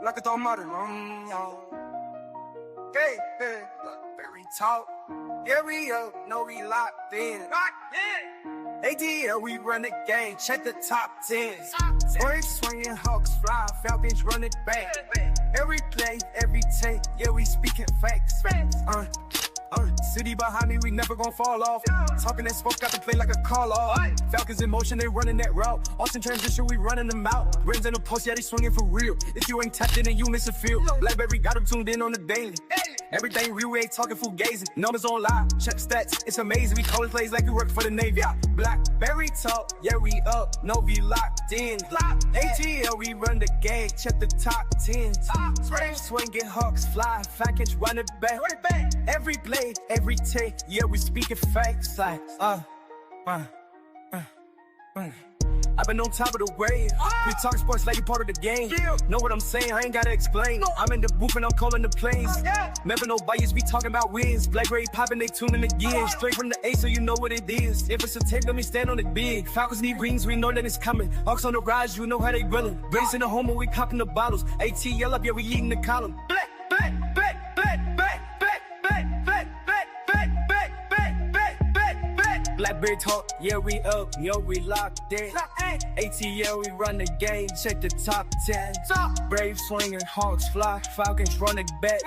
like a tomate. Okay, Blakberry talk. Yeah, we up, no, we locked in. ATL, we run the game, check the top 10. Braves swinging, Hawks fly, Falcons run it back. Every play, every take, yeah, we speaking facts. City behind me, we never gon' fall off. Talking that smoke, got to play like a call off. Falcons in motion, they running that route. Austin transition, we running them out. Rims in the post, yeah, they swinging for real. If you ain't tapped in, then you miss a field. Blakberry got them tuned in on the daily. Everything real, we ain't talking fugazi. Numbers on live, check stats, it's amazing. We calling plays like we work for the Navy. Blakberry talk, yeah, we up, no, we locked in. ATL, we run the game, check the top 10. Braves swinging, Hawks fly, Falcons run it back. Every play, every take, yeah, we speaking facts. Like, I've been on top of the wave. We talk sports like you part of the game. Know what I'm saying? I ain't gotta explain. I'm in the booth and I'm calling the plays. Never no bias, we talking about wins. Blakberry popping, they tuning again. Straight from the A, so you know what it is. If it's a tape, let me stand on it big. Falcons need rings, we know that it's coming. Hawks on the rise, you know how they grilling. Braves in the home and we popping the bottles. ATL up, yeah, we eating the column. Blakberry talk, yeah, we up, yo, we locked in. ATL, we run the game, check the top 10. Braves swinging, Hawks fly, Falcons running back.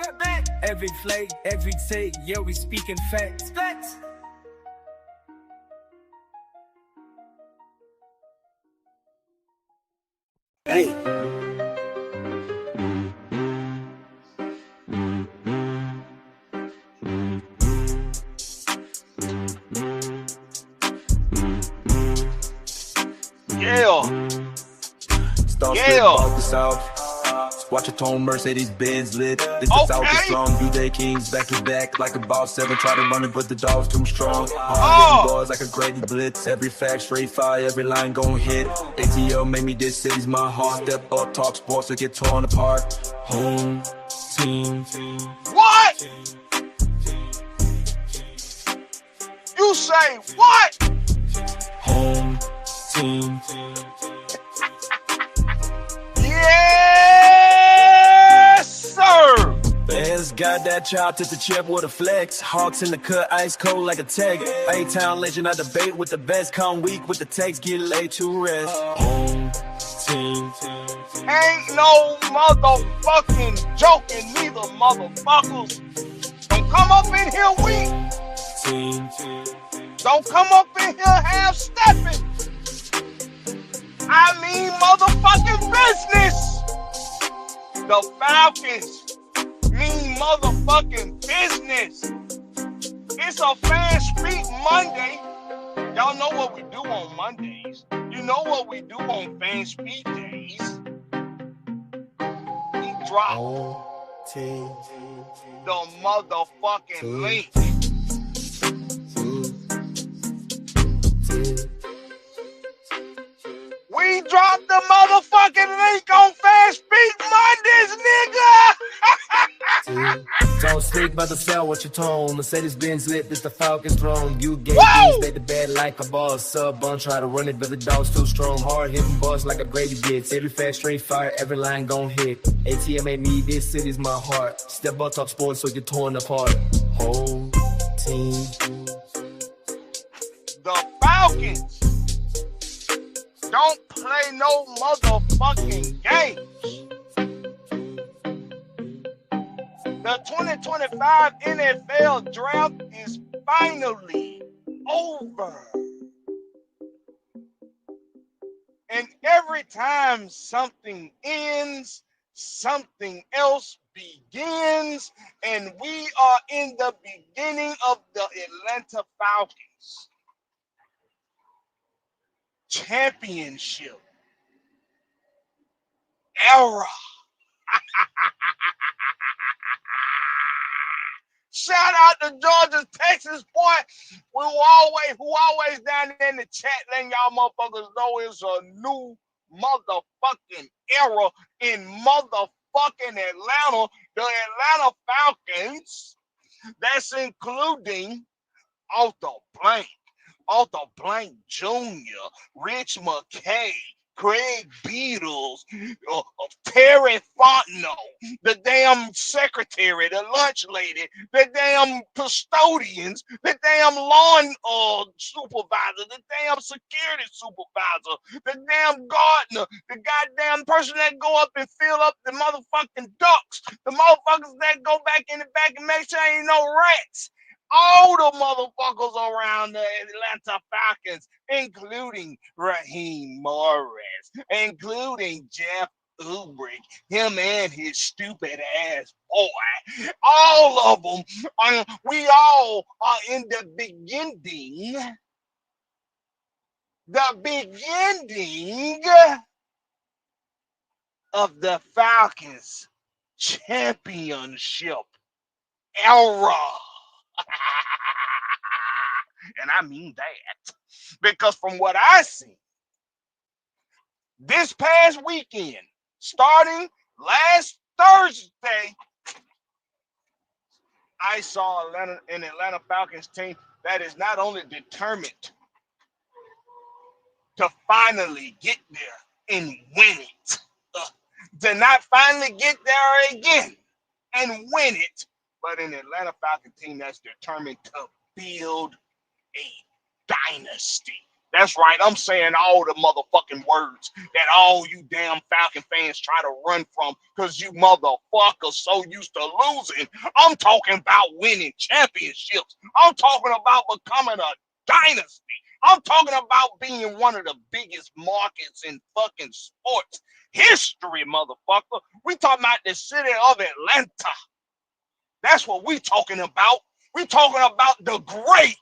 Every play, every take, yeah, we speaking facts. Hey. Watch a tone Mercedes Benz lit. This is out the slum. BJ Kings back to back like about 7. Try to run it, but the dog's too strong. Hard bars like a Grady blitz. Every fact straight fire, every line gon' hit. ATL made me this city's my heart. Step up, talk sports, or get torn apart. Home team. What? You say what? Home team. Yes, sir. Bears got that chop to the chip with a flex. Hawks in the cut, ice cold like a tag. A-Town legend, I debate with the best. Come week with the text, get laid to rest. Home team. Ain't no motherfucking joking, neither motherfuckers. Don't come up in here weak. Team. Don't come up in here half stepping. I mean motherfucking business. The Falcons mean motherfucking business. It's a Fan Speak Monday. Y'all know what we do on Mondays. You know what we do on Fan Speak days. We drop the motherfucking link. We dropped the motherfucking link on Fan Speak Mondays, nigga! Don't speak about the cell with your tone. Mercedes Benz lit, this the Falcons throne. You gave things back to bad like a boss. Sub bun, try to run it, but the dog's too strong. Hard hitting boss like a Grady blitz. Every fast straight fire, every line gon' hit. ATM made me, this city's my heart. Step up, talk sports, so you're torn apart. Whole team. The Falcons don't play no motherfucking games. The 2025 NFL draft is finally over. And every time something ends, something else begins. And we are in the beginning of the Atlanta Falcons championship era. Shout out to Georgia, Texas, boy. Who always down there in the chat letting y'all motherfuckers know it's a new motherfucking era in motherfucking Atlanta. The Atlanta Falcons. That's including Arthur Blank Jr., Rich McKay, Craig Beatles, Terry Fontenot, the damn secretary, the lunch lady, the damn custodians, the damn lawn supervisor, the damn security supervisor, the damn gardener, the goddamn person that go up and fill up the motherfucking ducks, the motherfuckers that go back in the back and make sure ain't no rats. All the motherfuckers around the Atlanta Falcons, including Raheem Morris, including Jeff Ulbrich, him and his stupid ass boy. All of them, we all are in the beginning of the Falcons championship era. And I mean that because from what I see this past weekend, starting last Thursday, I saw an Atlanta Falcons team that is not only determined to finally get there and win it, to not finally get there again and win it, but an Atlanta Falcons team that's determined to build a dynasty. That's right. I'm saying all the motherfucking words that all you damn Falcon fans try to run from because you motherfuckers so used to losing. I'm talking about winning championships. I'm talking about becoming a dynasty. I'm talking about being one of the biggest markets in fucking sports history, motherfucker. We talking about the city of Atlanta. That's what we talking about. We talking about the great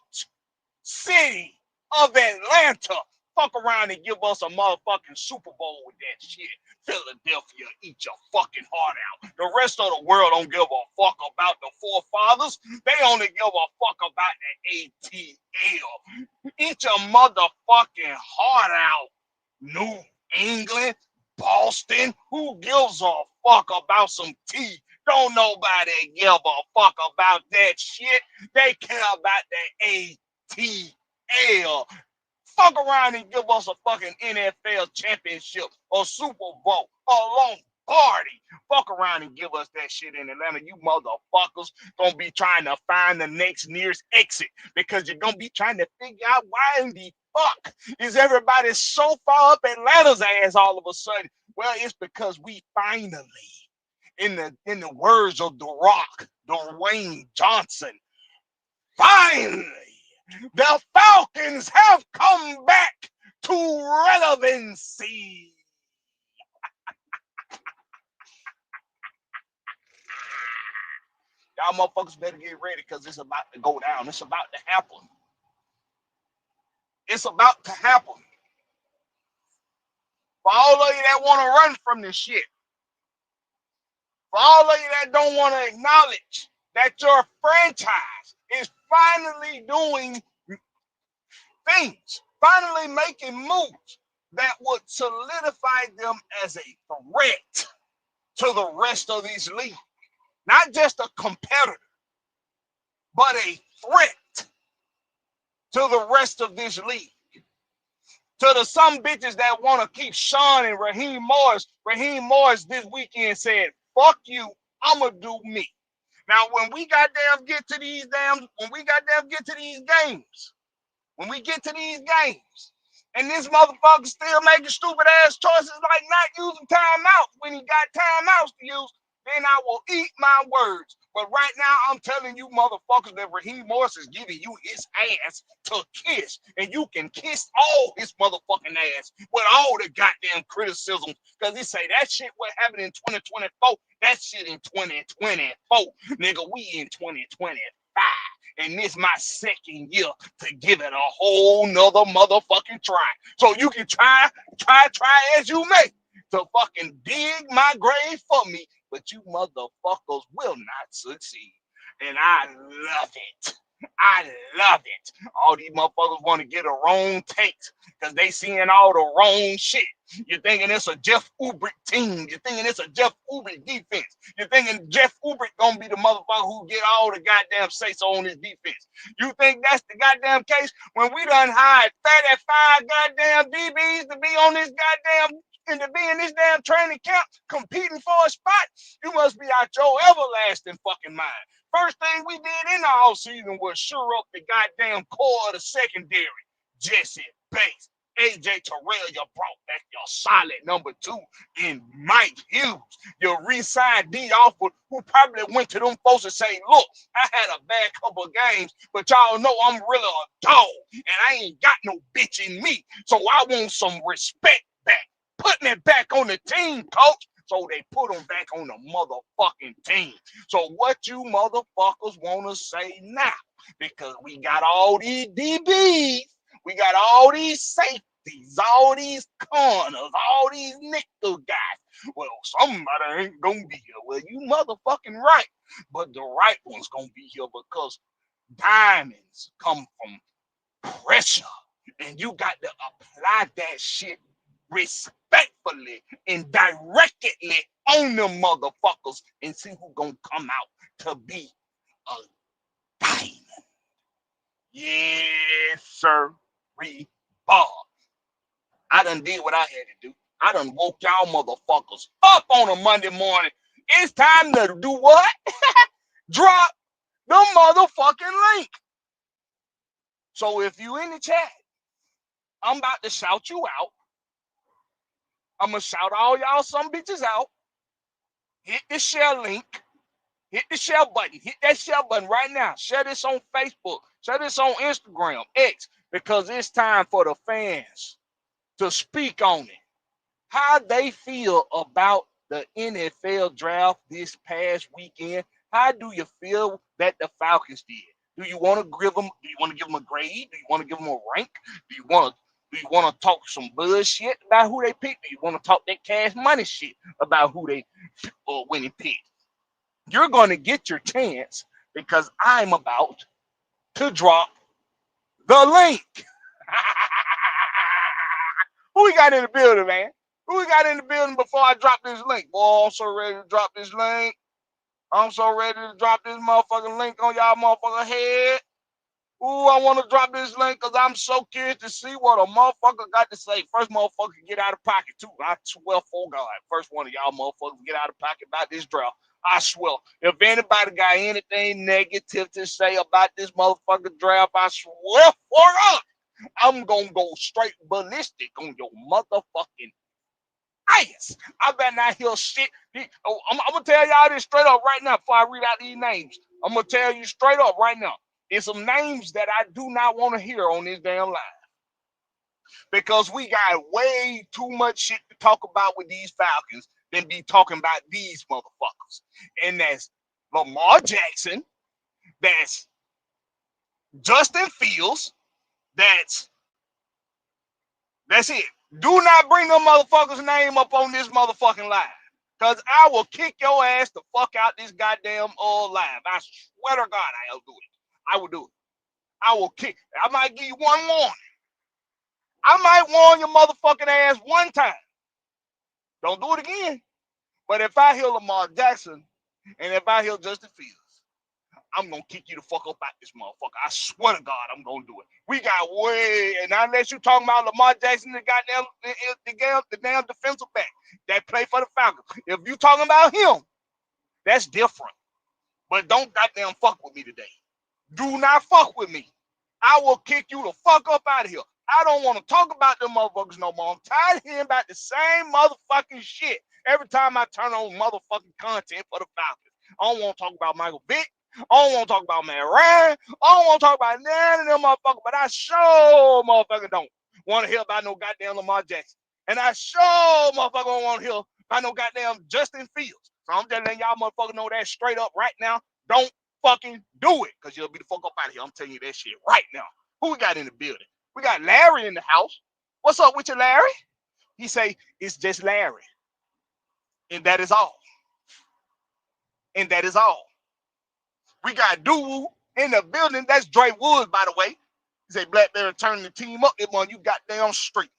city of Atlanta. Fuck around and give us a motherfucking Super Bowl with that shit. Philadelphia, eat your fucking heart out. The rest of the world don't give a fuck about the forefathers. They only give a fuck about the ATL. Eat your motherfucking heart out. New England, Boston, who gives a fuck about some tea? Don't nobody give a fuck about that shit. They care about the ATL. Fuck around and give us a fucking NFL championship or Super Bowl or Lombardi. Fuck around and give us that shit in Atlanta. You motherfuckers gonna be trying to find the next nearest exit because you're gonna be trying to figure out why in the fuck is everybody so far up Atlanta's ass all of a sudden. Well, it's because we finally, in the words of The Rock, Dwayne Johnson, finally, the Falcons have come back to relevancy. Y'all motherfuckers better get ready because it's about to go down. It's about to happen. It's about to happen. For all of you that want to run from this shit, for all of you that don't want to acknowledge that your franchise is finally doing things, finally making moves that would solidify them as a threat to the rest of this league. Not just a competitor, but a threat to the rest of this league. To the some bitches that want to keep Sean and Raheem Morris. Raheem Morris this weekend said, fuck you, I'ma do me. Now, when we goddamn get to these games, and this motherfucker still making stupid ass choices like not using timeouts when he got timeouts to use, then I will eat my words. But right now, I'm telling you motherfuckers that Raheem Morris is giving you his ass to kiss. And you can kiss all his motherfucking ass with all the goddamn criticism. Because he say that shit what happened in 2024, that shit in 2024. Nigga, we in 2025. And this my second year to give it a whole nother motherfucking try. So you can try as you may to fucking dig my grave for me, but you motherfuckers will not succeed. And I love it. I love it. All these motherfuckers want to get a wrong takes because they seeing all the wrong shit. You're thinking it's a Jeff Ulbrich team. You're thinking it's a Jeff Ulbrich defense. You're thinking Jeff Ulbrich gonna be the motherfucker who get all the goddamn say-so on his defense. You think that's the goddamn case when we done hired 35 goddamn DBs to be on this goddamn and to be in this damn training camp competing for a spot? You must be out your everlasting fucking mind. First thing we did in the offseason was sure up the goddamn core of the secondary. Jesse Bates, AJ Terrell, you brought back your solid number 2 in Mike Hughes. You re-signed D. Alford, who probably went to them folks and say, look, I had a bad couple of games, but y'all know I'm really a dog, and I ain't got no bitch in me, so I want some respect back. Putting it back on the team, coach. So they put them back on the motherfucking team. So what you motherfuckers want to say now? Because we got all these DBs, we got all these safeties, all these corners, all these nickel guys. Well, somebody ain't gonna be here. Well, you motherfucking right. But the right one's gonna be here because diamonds come from pressure. And you got to apply that shit respectfully and directly on them motherfuckers and see who gonna come out to be a diamond. Yes, sir. Bob. I done did what I had to do. I done woke y'all motherfuckers up on a Monday morning. It's time to do what? Drop the motherfucking link. So if you in the chat, I'm about to shout you out. I'm going to shout all y'all some bitches out. Hit the share link. Hit the share button. Hit that share button right now. Share this on Facebook. Share this on Instagram, X, because it's time for the fans to speak on it. How they feel about the NFL draft this past weekend. How do you feel that the Falcons did? Do you want to give them? Do you want to give them a grade? Do you want to give them a rank? Do you want to talk some bullshit about who they picked? Do you want to talk that cash money shit about who they went and picked? You're going to get your chance because I'm about to drop the link. Who we got in the building, man? Who we got in the building before I drop this link? Boy, I'm so ready to drop this link. I'm so ready to drop this motherfucking link on y'all motherfucking head. Ooh, I want to drop this link because I'm so curious to see what a motherfucker got to say. First motherfucker get out of pocket, too. I swear for God. First one of y'all motherfuckers get out of pocket about this draft. I swear. If anybody got anything negative to say about this motherfucking draft, I swear for God, I'm going to go straight ballistic on your motherfucking ass. I better not hear shit. I'm going to tell y'all this straight up right now before I read out these names. I'm going to tell you straight up right now. It's some names that I do not want to hear on this damn line. Because we got way too much shit to talk about with these Falcons than be talking about these motherfuckers. And that's Lamar Jackson. That's Justin Fields. That's it. Do not bring them motherfuckers' name up on this motherfucking line. Because I will kick your ass the fuck out this goddamn live. I swear to God I'll do it. I will do it. I will kick. I might give you one warning. I might warn your motherfucking ass one time. Don't do it again. But if I hear Lamar Jackson and if I hear Justin Fields, I'm going to kick you the fuck up out this motherfucker. I swear to God, I'm going to do it. We got way, and unless you talking about Lamar Jackson, the damn defensive back that play for the Falcons. If you talking about him, that's different. But don't goddamn fuck with me today. Do not fuck with me. I will kick you the fuck up out of here. I don't want to talk about them motherfuckers no more. I'm tired of hearing about the same motherfucking shit every time I turn on motherfucking content for the Falcons. I don't want to talk about Michael Vick. I don't want to talk about Matt Ryan. I don't want to talk about none of them motherfuckers, but I sure motherfucker don't want to hear about no goddamn Lamar Jackson. And I sure motherfucker don't want to hear about no goddamn Justin Fields. So I'm just letting y'all motherfuckers know that straight up right now. Don't fucking do it, because you'll be the fuck up out of here. I'm telling you that shit right now. Who we got in the building? We got Larry in the house. What's up with you, Larry? He say, it's just Larry. And that is all. And that is all. We got Doo in the building. That's Dre Woods, by the way. He say Blakberry turning the team up this month. You goddamn straight.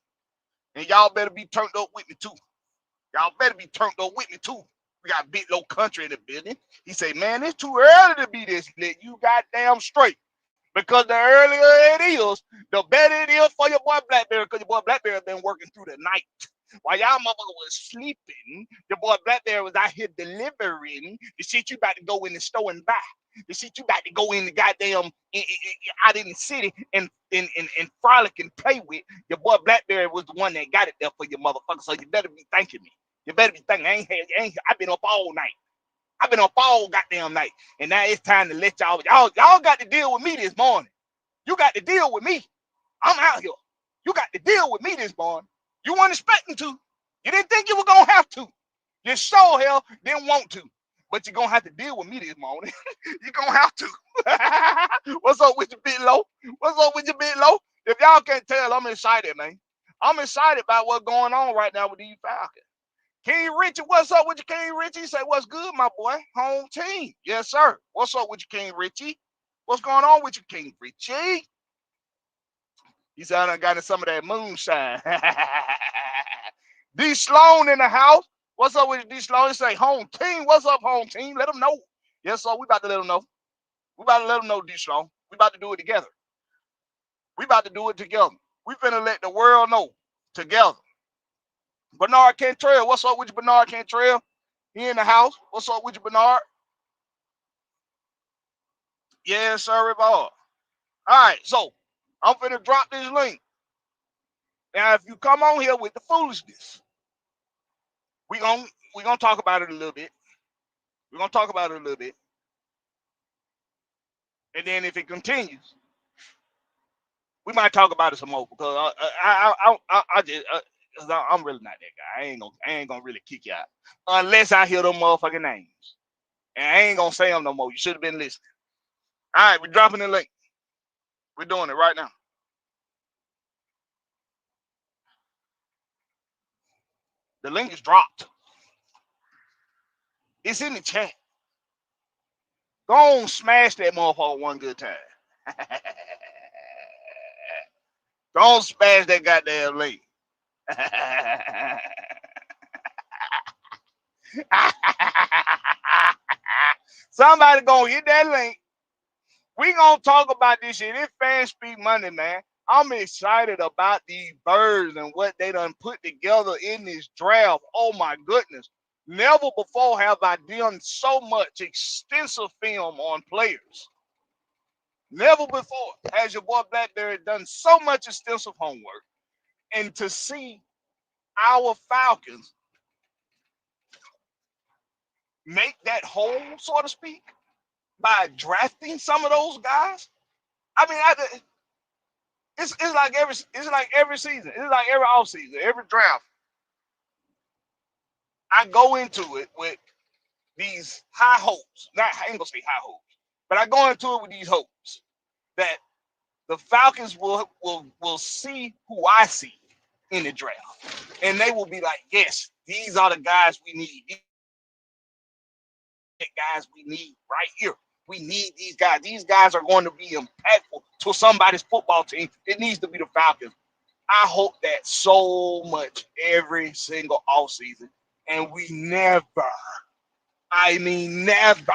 And y'all better be turned up with me too. Y'all better be turned up with me too. We got Big Low Country in the building. He say, man, it's too early to be this lit. You goddamn straight. Because the earlier it is, the better it is for your boy Blakberry. Because your boy Blakberry been working through the night. While y'all motherfucker was sleeping, your boy Blakberry was out here delivering the shit you about to go in the store and buy. The shit you about to go in the goddamn out in the city and frolic and play with. Your boy Blakberry was the one that got it there for your motherfucker. So you better be thanking me. You better be thinking I've been up all night. I've been up all goddamn night. And now it's time to let y'all got to deal with me this morning. You got to deal with me. I'm out here. You got to deal with me this morning. You weren't expecting to. You didn't think you were gonna have to. You sure hell didn't want to. But you're gonna have to deal with me this morning. You're gonna have to. What's up with your Big Low? What's up with your Big Low? If y'all can't tell, I'm excited, man. I'm excited about what's going on right now with these Falcons. King Richie, what's up with you, King Richie? He say, what's good, my boy? Home team. Yes, sir. What's up with you, King Richie? What's going on with you, King Richie? He said, I done got in some of that moonshine. D. Sloan in the house. What's up with you, D. Sloan? He say, home team. What's up, home team? Let them know. Yes, sir. We about to let them know. We about to let them know, D. Sloan. We about to do it together. We about to do it together. We finna let the world know together. Bernard Cantrell, what's up with you, Bernard Cantrell? He in the house. What's up with you, Bernard? Yes, sir, All right, so I'm finna drop this link. Now, if you come on here with the foolishness, we gonna talk about it a little bit. We're gonna talk about it a little bit, and then if it continues, we might talk about it some more because I'm really not that guy. I ain't gonna really kick you out unless I hear them motherfucking names, and I ain't gonna say them no more. You should have been listening. All right, we're dropping the link. We're doing it right now. The link is dropped. It's in the chat. Go on, smash that motherfucker one good time. Go on, smash that goddamn link. Somebody gonna hit that link. We gonna talk about this shit. It's Fan Speak Monday, man. I'm excited about these birds and what they done put together in this draft. Oh my goodness. Never before have I done so much extensive film on players. Never before has your boy Blakberry done so much extensive homework. And to see our Falcons make that hole, so to speak, by drafting some of those guys. I mean, it's like every season. It's like every offseason, every draft. I go into it with these high hopes. I ain't gonna say high hopes, but I go into it with these hopes that the Falcons will see who I see in the draft, and they will be like, yes, these are the guys we need. These guys we need right here. We need these guys. These guys are going to be impactful to somebody's football team. It needs to be the Falcons. I hope that so much every single offseason. And we never, I mean never,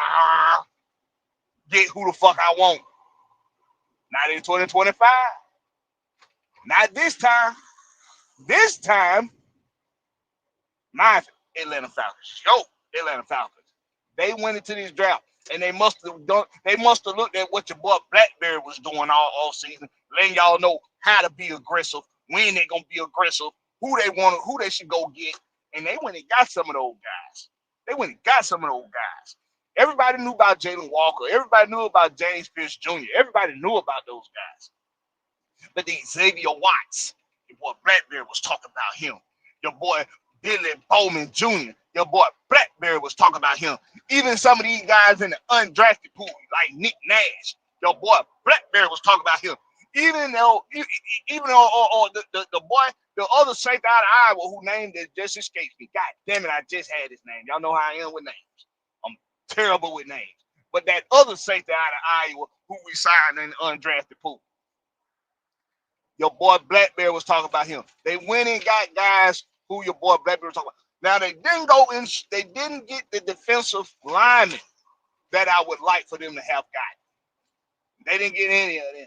get who the fuck I want. Not in 2025. Not this time. This time, my Atlanta Falcons. Atlanta Falcons. They went into this draft. And they must have looked at what your boy Blakberry was doing all season, letting y'all know how to be aggressive, when they're gonna be aggressive, who they should go get. And they went and got some of those guys. Everybody knew about Jalen Walker. Everybody knew about James Pierce Jr. Everybody knew about those guys. But the Xavier Watts, your boy Blakberry was talking about him. Your boy Billy Bowman Jr., your boy Blakberry was talking about him. Even some of these guys in the undrafted pool, like Nick Nash, your boy Blakberry was talking about him. Even though the boy, the other safety out of Iowa who named it just escapes me. God damn it, I just had his name. Y'all know how I am with names. I'm terrible with names. But that other safety out of Iowa who we signed in the undrafted pool. Your boy Blakberry was talking about him. They went and got guys who your boy Blakberry was talking about. Now they didn't go in. They didn't get the defensive linemen that I would like for them to have got. They didn't get any of them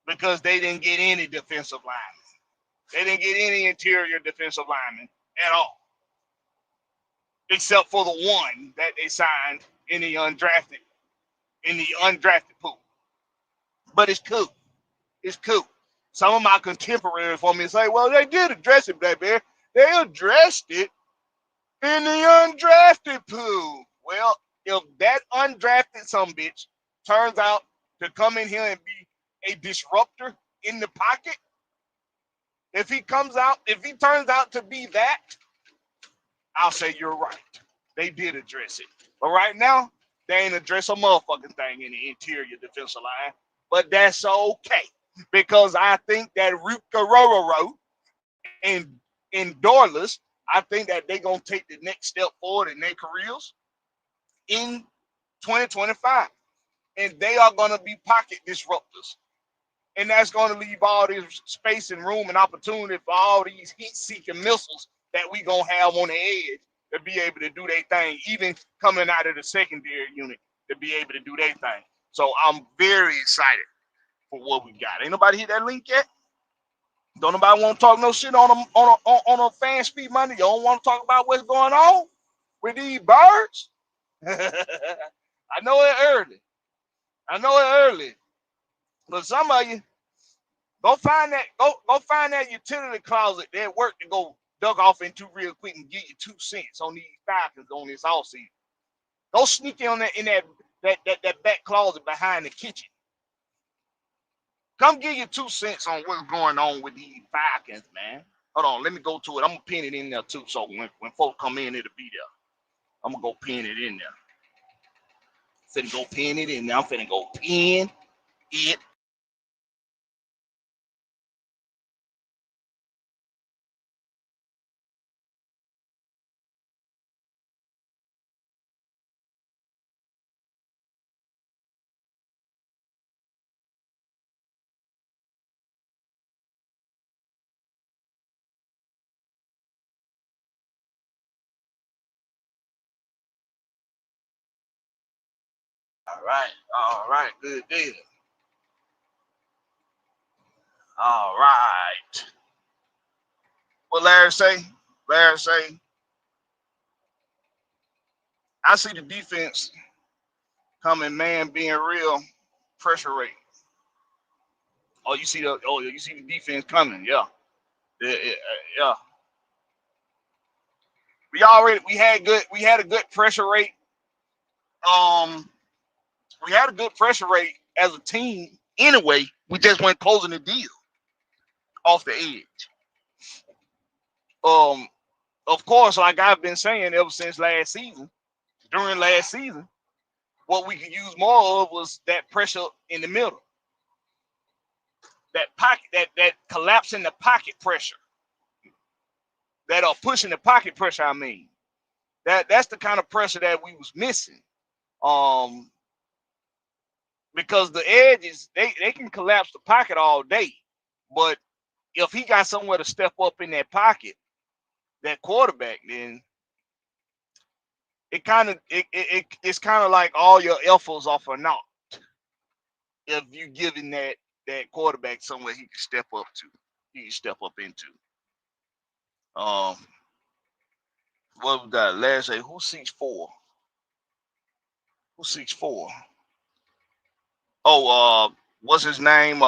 because they didn't get any defensive linemen. They didn't get any interior defensive linemen at all, except for the one that they signed in the undrafted pool. But it's cool. It's cool. Some of my contemporaries for me say, well, they did address it, Blakberry. They addressed it in the undrafted pool. Well, if that undrafted sumbitch turns out to come in here and be a disruptor in the pocket, if he turns out to be that, I'll say you're right. They did address it. But right now, they ain't address a motherfucking thing in the interior defensive line. But that's okay. Because I think that Ruka and Dorless, I think that they're going to take the next step forward in their careers in 2025. And they are going to be pocket disruptors. And that's going to leave all this space and room and opportunity for all these heat-seeking missiles that we going to have on the edge to be able to do their thing, even coming out of the secondary unit to be able to do their thing. So I'm very excited for what we got. Ain't nobody hit that link yet? Don't nobody want to talk no shit on a fan speed Monday? You don't want to talk about what's going on with these birds? I know it early. But some of you go find that utility closet that work to go duck off into real quick and get you 2 cents on these Falcons on this offseason. Go sneak in that back closet behind the kitchen. Come give you 2 cents on what's going on with these Falcons, man. Hold on, let me go to it. I'm gonna pin it in there too, so when folks come in, it'll be there. I'm gonna go pin it in there. Finna go pin it in there. I'm finna go pin it. All right, good deal. All right. What Larry say? Larry say, I see the defense coming, man, being real pressure rate. You see the defense coming, yeah. Yeah. We had a good pressure rate. We had a good pressure rate as a team anyway. We just went closing the deal off the edge. Of course, like I've been saying ever since during last season, what we could use more of was that pressure in the middle. That pocket, that collapsing the pocket pressure. That are pushing the pocket pressure, I mean. That's the kind of pressure that we was missing. Because the edges, they can collapse the pocket all day. But if he got somewhere to step up in that pocket, that quarterback, then it's kind of like all your efforts are for naught. If you giving that quarterback somewhere he can step up into. What we got? Larry say, who's 6'4"? Who's 6'4"? Oh, what's his name?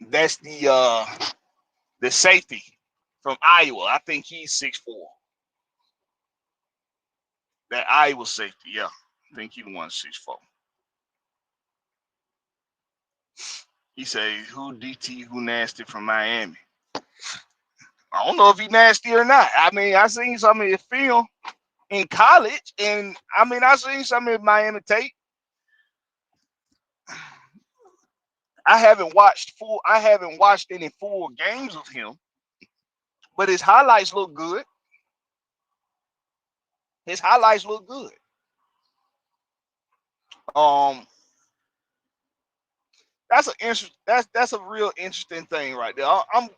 That's the safety from Iowa. I think he's 6'4". That Iowa safety, yeah. I think he won 6'4". He say, who DT, who nasty from Miami? I don't know if he nasty or not. I mean, I seen some of his film in college, and I mean, I seen some of his Miami tape. I haven't watched any full games of him, but his highlights look good. that's a real interesting thing right there.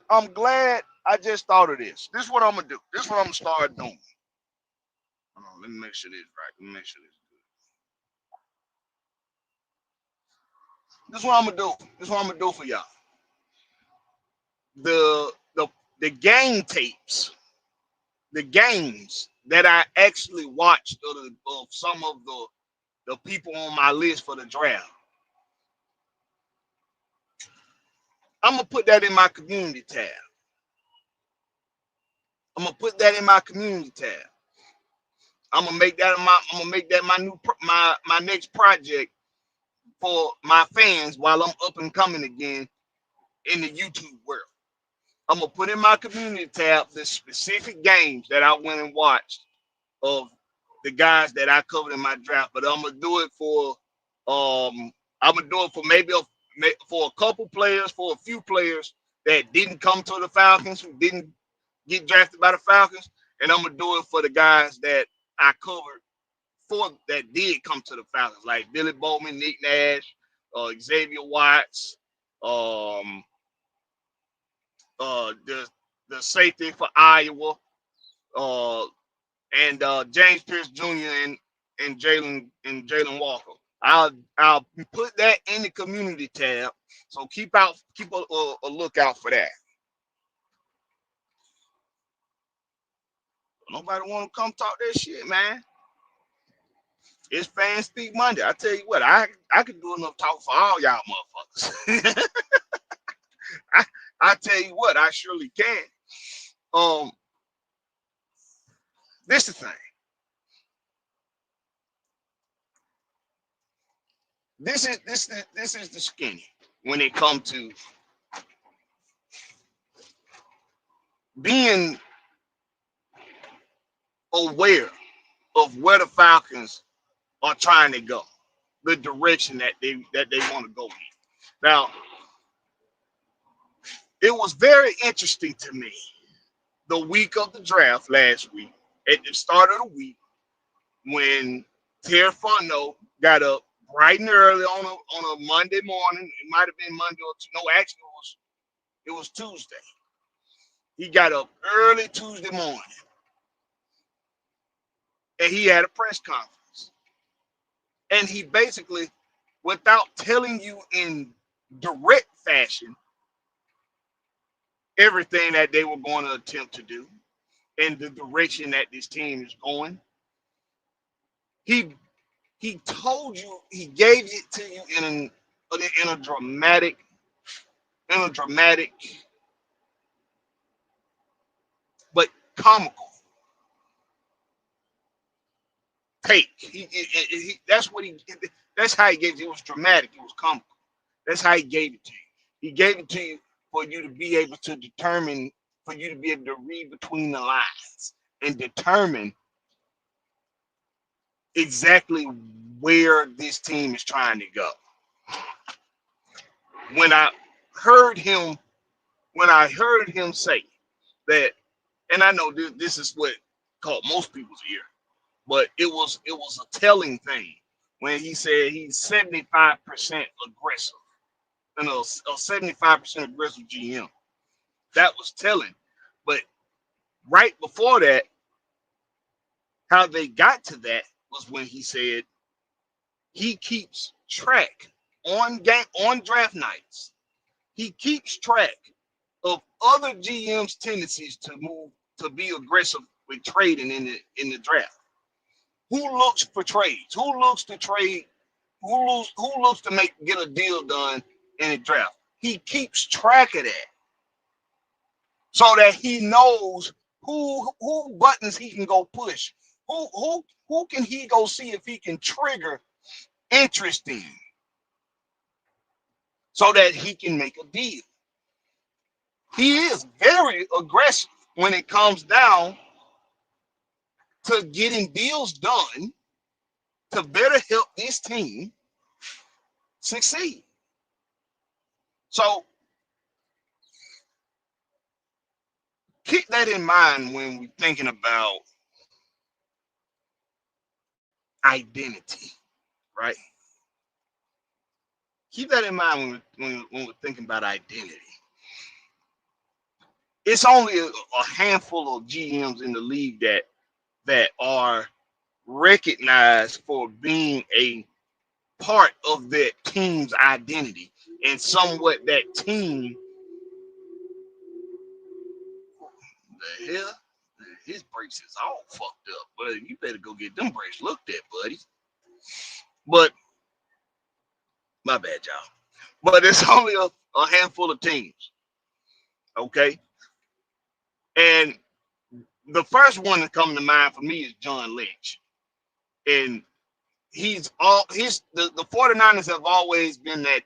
I'm glad I just thought of this. This is what I'm gonna do. This is what I'm gonna start doing. Hold on, let me make sure this is right. Let me make sure this is good. This is what I'm gonna do. This is what I'm gonna do for y'all. The the the game tapes, the games that I actually watched of some of the people on my list for the draft. I'm gonna put that in my community tab. I'm gonna put that in my community tab. I'm gonna make that my new my next project for my fans while I'm up and coming again in the YouTube world. I'm gonna put in my community tab the specific games that I went and watched of the guys that I covered in my draft, but I'm gonna do it for maybe for a couple players, for a few players that didn't come to the Falcons, who didn't get drafted by the Falcons, and I'm gonna do it for the guys that I covered for that did come to the Falcons, like Billy Bowman, Nick Nash, Xavier Watts, the safety for Iowa, and James Pierce Jr. and Jalen Walker. I'll put that in the community tab, so keep a lookout for that. Nobody want to come talk that shit, man. It's Fan Speak Monday. I tell you what, I could do enough talk for all y'all motherfuckers. I tell you what, I surely can. This is the thing. This is the skinny when it comes to being aware of where the Falcons are trying to go, the direction that they want to go in. Now, it was very interesting to me the week of the draft last week, at the start of the week, when Terry Fontenot got up bright and early on a Monday morning. It might have been Monday or no, actually it was Tuesday. He got up early Tuesday morning, and he had a press conference. And he basically, without telling you in direct fashion everything that they were going to attempt to do and the direction that this team is going, he told you, he gave it to you in a dramatic but comical take. That's how he gave it. It was dramatic. It was comical. That's how he gave it to you. He gave it to you for you to be able to determine, for you to be able to read between the lines and determine exactly where this team is trying to go. When I heard him say that, and I know this is what caught most people's ear, but it was a telling thing when he said he's 75% aggressive, and a 75% aggressive GM. That was telling. But right before that, how they got to that was when he said he keeps track on draft nights. He keeps track of other GM's tendencies to be aggressive with trading in the draft. Who looks for trades? Who looks to trade? Who looks to get a deal done in the draft? He keeps track of that, so that he knows who buttons he can go push. Who can he go see if he can trigger interest in, so that he can make a deal. He is very aggressive when it comes down to getting deals done to better help this team succeed. So keep that in mind when we're thinking about identity, right? Keep that in mind when we're thinking about identity. It's only a handful of GMs in the league that are recognized for being a part of that team's identity and somewhat that team. The hell, his brakes is all fucked up, but you better go get them brakes looked at, buddy. But my bad, y'all. But it's only a handful of teams, okay? And the first one that comes to mind for me is John Lynch. And the 49ers have always been that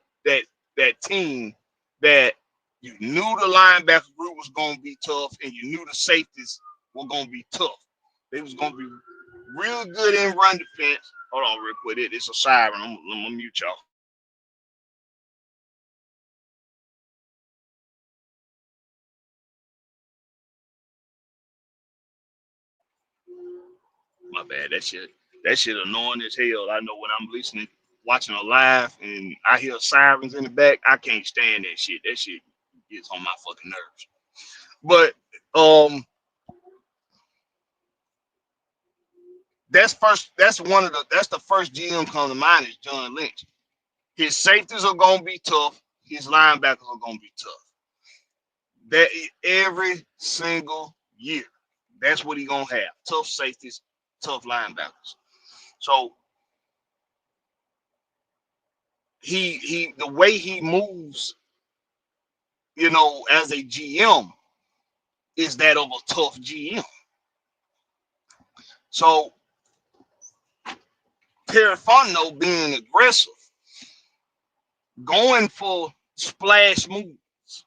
team that you knew the linebacker group was going to be tough and you knew the safeties were going to be tough. They was going to be real good in run defense. Hold on real quick. It's a siren. I'm going to mute y'all. My bad. That shit annoying as hell. I know when I'm watching a live and I hear sirens in the back, I can't stand that shit. That shit gets on my fucking nerves. But that's the first GM come to mind is John Lynch. His safeties are gonna be tough, his linebackers are gonna be tough. That every single year. That's what he gonna have. Tough safeties, tough linebackers. So the way he moves, as a GM is that of a tough GM. So Terry Fontenot being aggressive, going for splash moves,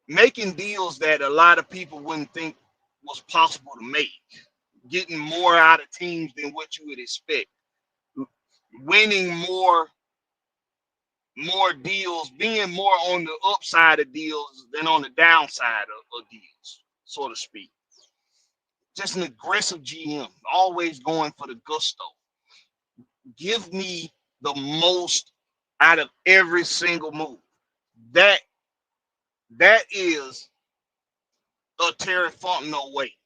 making deals that a lot of people wouldn't think was possible to make, getting more out of teams than what you would expect, winning more deals, being more on the upside of deals than on the downside of deals, so to speak. Just an aggressive GM, always going for the gusto. Give me the most out of every single move. That is a Terry Fontenot way.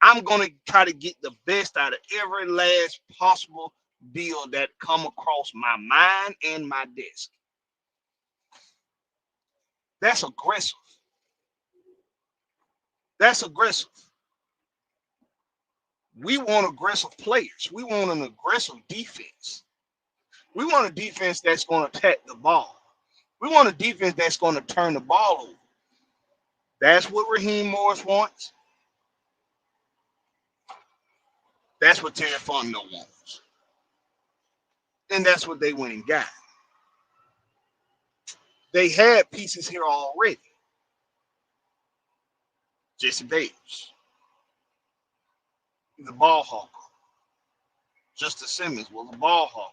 I'm going to try to get the best out of every last possible deal that come across my mind and my desk. That's aggressive. That's aggressive. We want aggressive players. We want an aggressive defense. We want a defense that's going to attack the ball. We want a defense that's going to turn the ball over. That's what Raheem Morris wants. That's what Terry Fontenot wants. And that's what they went and got. They had pieces here already. Jesse Davis, the ball hawker. Justice Simmons was a ball hawker.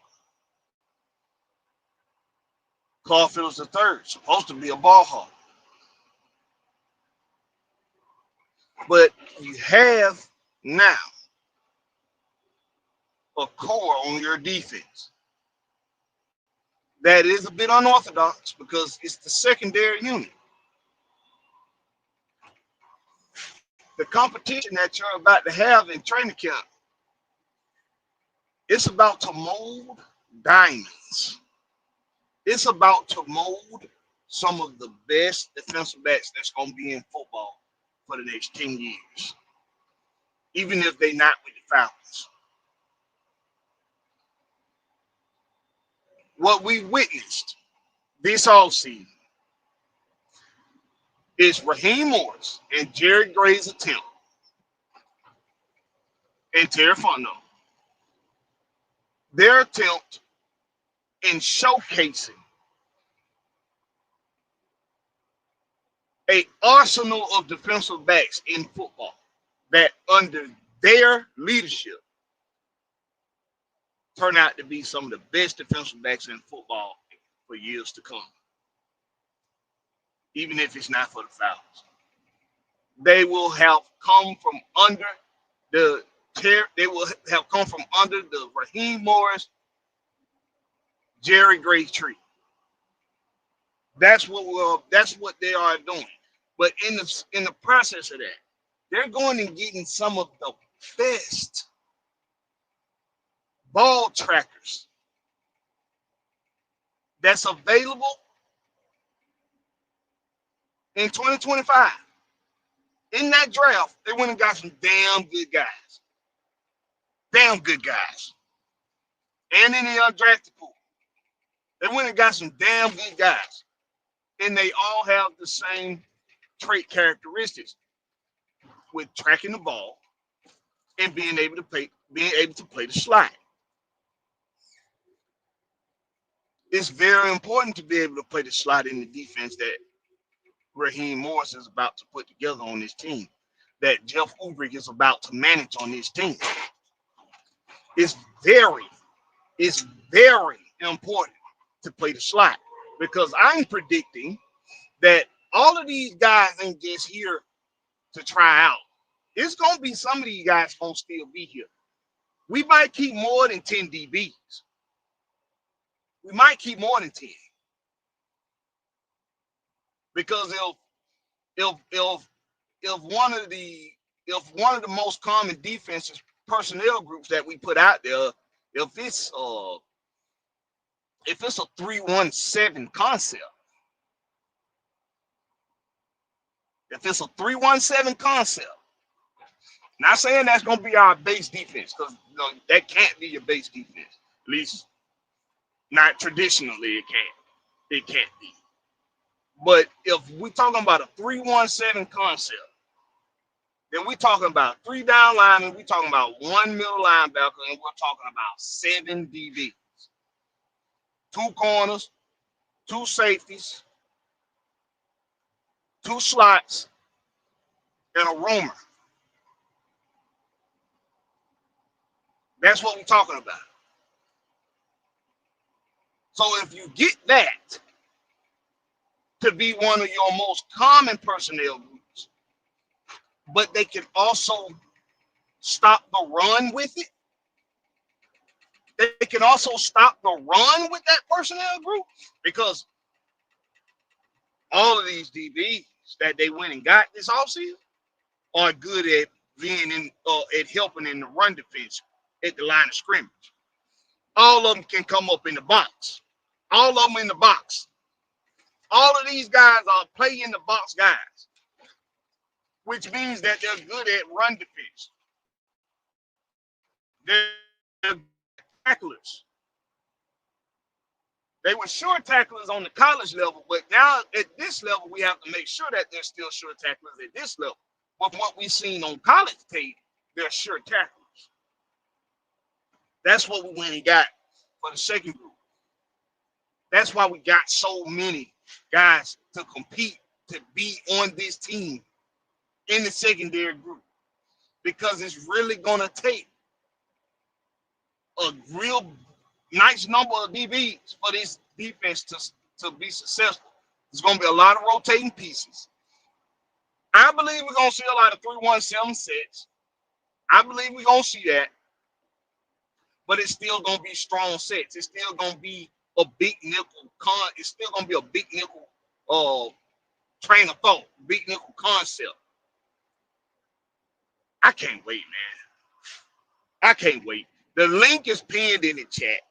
Claude Phillips III, supposed to be a ball hawker. But you have now a core on your defense that is a bit unorthodox because it's the secondary unit. The competition that you're about to have in training camp, it's about to mold diamonds. It's about to mold some of the best defensive backs that's going to be in football for the next 10 years, even if they're not with the Falcons. What we witnessed this offseason is Raheem Morris and Jared Gray's attempt and Terry Fontenot, their attempt in showcasing an arsenal of defensive backs in football that under their leadership turn out to be some of the best defensive backs in football for years to come. Even if it's not for the Falcons. They will have come from under the Raheem Morris Jerry Gray tree. That's what they are doing. But in the process of that, they're going and getting some of the best ball trackers that's available in 2025. In that draft, they went and got some damn good guys. Damn good guys. And in the undrafted pool, they went and got some damn good guys. And they all have the same trait characteristics with tracking the ball and being able to play the slide. It's very important to be able to play the slide in the defense that Raheem Morris is about to put together on this team, that Jeff Ulbrich is about to manage on this team. It's very important to play the slide, because I'm predicting that all of these guys ain't just here to try out. It's going to be some of these guys going to still be here. We might keep more than 10 DBs. We might keep more than 10. Because if one of the most common defensive personnel groups that we put out there, if it's a 3-1-7 concept, not saying that's going to be our base defense, because that can't be your base defense. At least not traditionally, it can't be. But if we're talking about a 3-1-7 concept, then we're talking about 3 down linemen, we're talking about 1 middle linebacker, and we're talking about 7 DBs. 2 corners, 2 safeties, 2 slots, and a roamer. That's what we're talking about. So if you get that to be one of your most common personnel groups, but they can also stop the run with it, they can also stop the run with that personnel group, because all of these DBs that they went and got this offseason are good at being at helping in the run defense at the line of scrimmage. All of them can come up in the box. All of them in the box. All of these guys are play in the box guys, which means that they're good at run defense. They're tacklers. They were sure tacklers on the college level, but now at this level, we have to make sure that they're still sure tacklers at this level. But what we've seen on college tape, they're sure tacklers. That's what we went and got for the second group. That's why we got so many guys to compete to be on this team in the secondary group, because it's really going to take a real nice number of DBs for this defense to be successful. There's going to be a lot of rotating pieces. I believe we're going to see a lot of 3-1-7 sets. I believe we're going to see that. But it's still going to be strong sets. It's still going to be a big nickel it's still going to be a big nickel train of thought, big nickel concept. I can't wait, man. I can't wait. The link is pinned in the chat.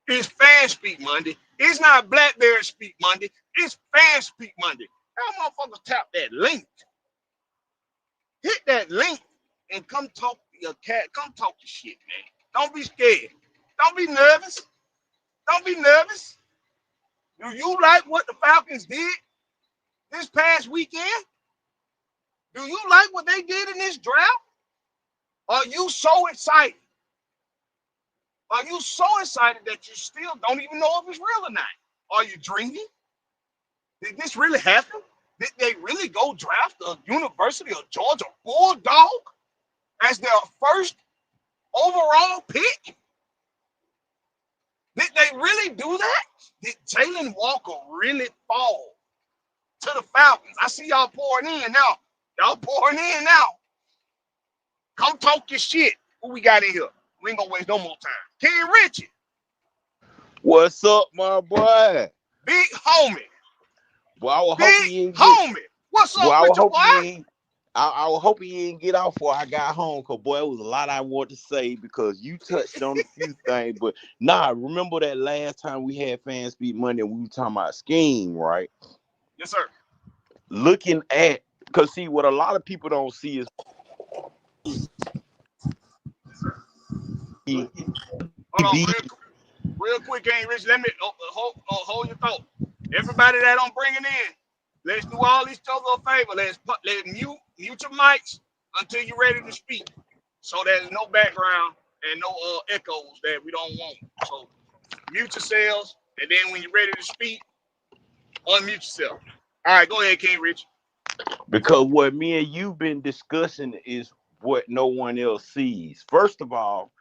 It's Fan Speak Monday. It's not Blakberry Speak Monday. It's Fan Speak Monday. Y'all motherfuckers tap that link. Hit that link and come talk to your cat. Come talk to shit, man. Don't be scared. Don't be nervous. Don't be nervous. Do you like what the Falcons did this past weekend? Do you like what they did in this draft? Are you so excited? Are you so excited that you still don't even know if it's real or not? Are you dreaming? Did this really happen? Did they really go draft a University of Georgia Bulldog as their first overall pick? Did they really do that? Did Jalen Walker really fall to the Falcons? I see y'all pouring in now. Y'all pouring in now. Come talk your shit. Who we got in here? We ain't gonna waste no more time. Ken Richie. What's up, my boy? Big homie. Boy, I was hoping Big you didn't get. homie. What's Boy, up I was with you, hoping boy? you ain't. I was hoping you didn't get off before I got home, cause boy, it was a lot I wanted to say because you touched on a few things. But nah, remember that last time we had Fan Speak Monday and we were talking about scheme, right? Yes, sir. Looking at, cause see what a lot of people don't see is Hold on, DB. real quick, ain't Rich. Let me hold your thought. Everybody that I'm bringing in, let's do all each other a favor. Let's mute your mics until you're ready to speak, so there's no background and no echoes that we don't want. So mute yourselves, and then when you're ready to speak, unmute yourself. All right, go ahead, King Rich. Because what me and you've been discussing is what no one else sees. First of all,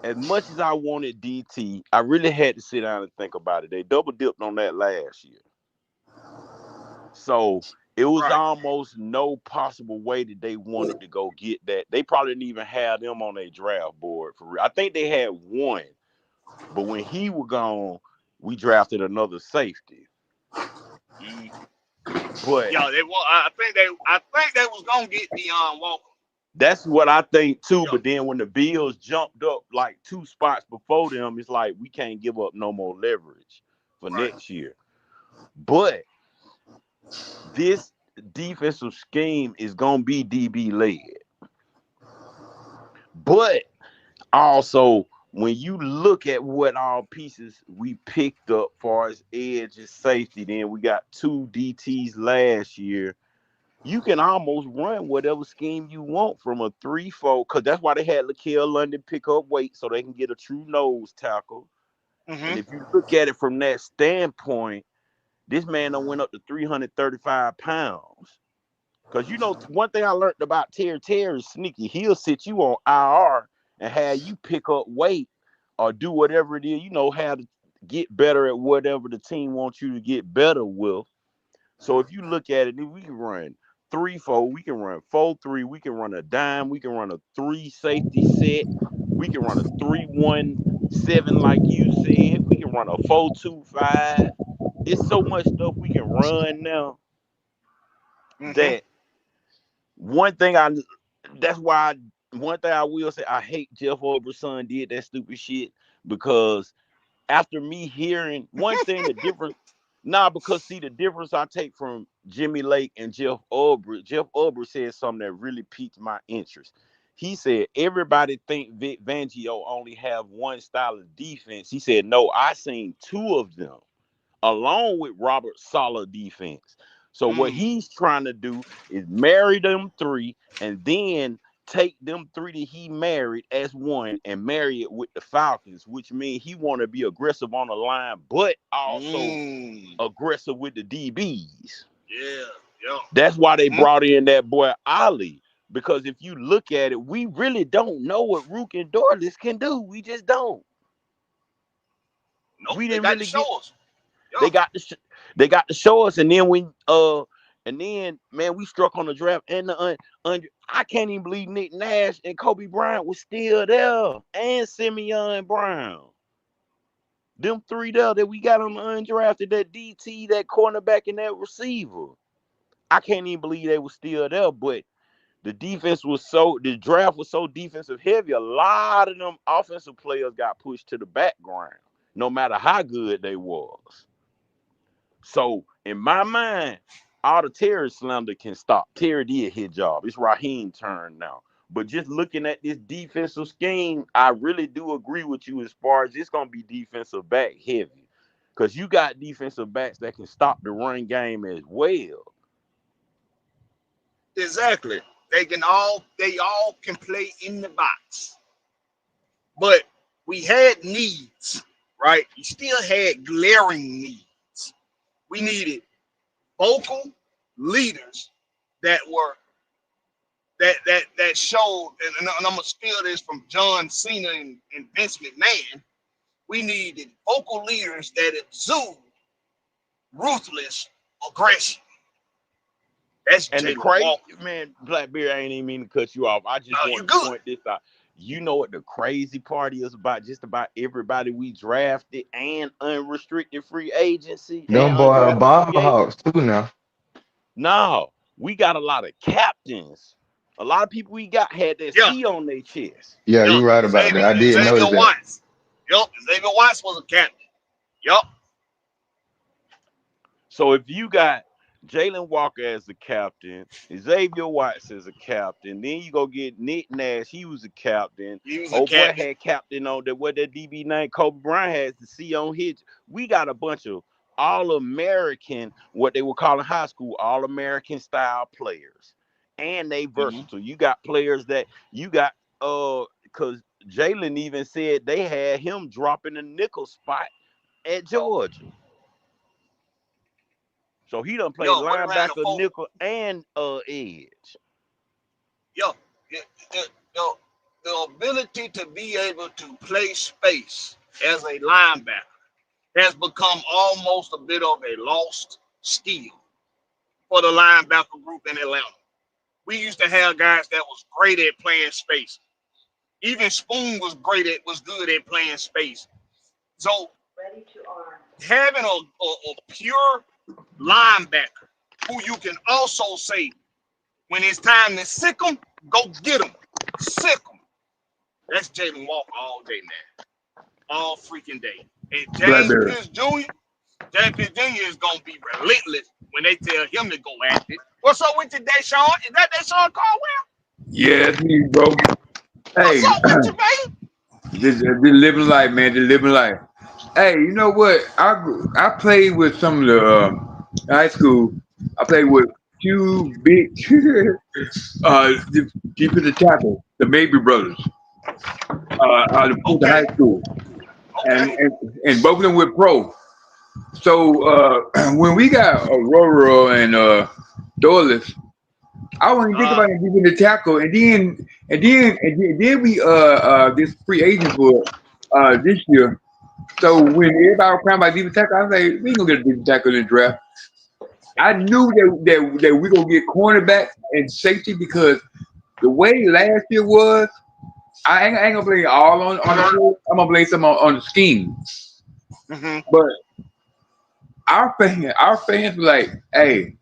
as much as I wanted DT, I really had to sit down and think about it. They double dipped on that last year. So it was Right. almost no possible way that they wanted to go get that. They probably didn't even have them on their draft board for real. I think they had one, but when he was gone, we drafted another safety. Mm. But Yeah, I think they was gonna get Deion Walker. that's what I think too. Yeah. But then when the Bills jumped up like 2 spots before them, it's like we can't give up no more leverage for Right. next year. But this defensive scheme is gonna be DB led. But also, when you look at what all pieces we picked up far as edge and safety, then we got 2 DTs last year. You can almost run whatever scheme you want from a 3-4, because that's why they had Laquel London pick up weight so they can get a true nose tackle. And Mm-hmm. if you look at it from that standpoint, this man done went up to 335 pounds. Because one thing I learned about Terry is sneaky. He'll sit you on IR and have you pick up weight or do whatever it is, how to get better at whatever the team wants you to get better with. So if you look at it, we can run 3-4, we can run 4-3, we can run a dime, we can run a 3 safety set, we can run a 3-1-7 like you said, we can run a 4-2-5. It's so much stuff we can run now Mm-hmm. that one thing I that's why one thing I will say, I hate Jeff Ober's son did that stupid shit, because after me hearing one thing, the difference, because see the difference I take from Jimmy Lake and Jeff Ulbrich said something that really piqued my interest. He said everybody think Vic Fangio only have one style of defense. He said no, I seen two of them along with Robert solid defense. So what Mm. he's trying to do is marry them three and then take them three that he married as one and marry it with the Falcons, which means he want to be aggressive on the line, but also Mm. aggressive with the DBs. Yeah. Yeah. That's why they Mm-hmm. brought in that boy Ali. Because if you look at it, we really don't know what Rook and Dorless can do. We just don't. Nope. We They didn't got to really get. show us. They Yeah. got to show us, and then man, we struck on the draft and I can't even believe Nick Nash and Kobe Bryant was still there, and Simeon Brown. Them three there that we got on the undrafted, that DT, that cornerback, and that receiver. I can't even believe they were still there, but the draft was so defensive heavy. A lot of them offensive players got pushed to the background, no matter how good they was. So in my mind, all the Terry slander can stop. Terry did his job. It's Raheem's turn now. But just looking at this defensive scheme, I really do agree with you as far as it's gonna be defensive back heavy. Because you got defensive backs that can stop the run game as well. Exactly. They all can play in the box. But we had needs, right? We still had glaring needs. We needed vocal leaders that were that showed, and I'm gonna steal this from John Cena and Vince McMahon. We needed vocal leaders that exude ruthless aggression. That's And the Jalen crazy Walker. man, Blackberry, I ain't even mean to cut you off. I No, just you want to good. point this out. You know what the crazy part is about just about everybody we drafted and unrestricted free agency and Them boy undrafted ball free agents? hawks too now. No, we got a lot of captains. A lot of people we got had that Yeah, C on their chest. Yeah, yeah. you right about that. I did Xavier notice that. Watts. Yup, Xavier Watts was a captain. Yup. So if you got Jalen Walker as the captain, Xavier Watts as a captain, then you go get Nick Nash, he was a captain. He was a Oh boy captain. had captain on that what that DB name Kobe Bryant has the C on his. We got a bunch of all-American, what they would call in high school, all-American style players. And they Mm-hmm. versatile. You got players that you got because Jalen even said they had him dropping the nickel spot at Georgia. So he done played Yo, what around the linebacker, four? nickel, and edge. Yo, the, the, the, the ability to be able to play space as a linebacker has become almost a bit of a lost skill for the linebacker group in Atlanta. We used to have guys that was great at playing space. Even Spoon was good at playing space. So having a pure linebacker who you can also say when it's time to sick them, go get them, sick them. That's Jalen Walker all day, man, all freaking day. And James Blakberry. Pierce Jr. is gonna be relentless when they tell him to go at it. What's up with you, Deshaun? Is that Deshaun Caldwell? Yeah, that's me, bro. What's Hey, up with you, man? just living life, man. Just living life. Hey, you know what? I played with some of the high school. I played with two big defensive tackle, the Baby brothers, out of Fulton Okay, High School, and, okay, and and both of them were pro. So when we got Aurora and Doyless, I wasn't think about it giving the tackle, and then we this free agent for this year. So when everybody was crying about defensive tackle, I was like, we ain't gonna get a defensive tackle in the draft. I knew that we gonna get cornerback and safety because the way last year was, I ain't gonna blame all on the field. I'm gonna blame some on the scheme. mm-hmm. But our fans were like, hey,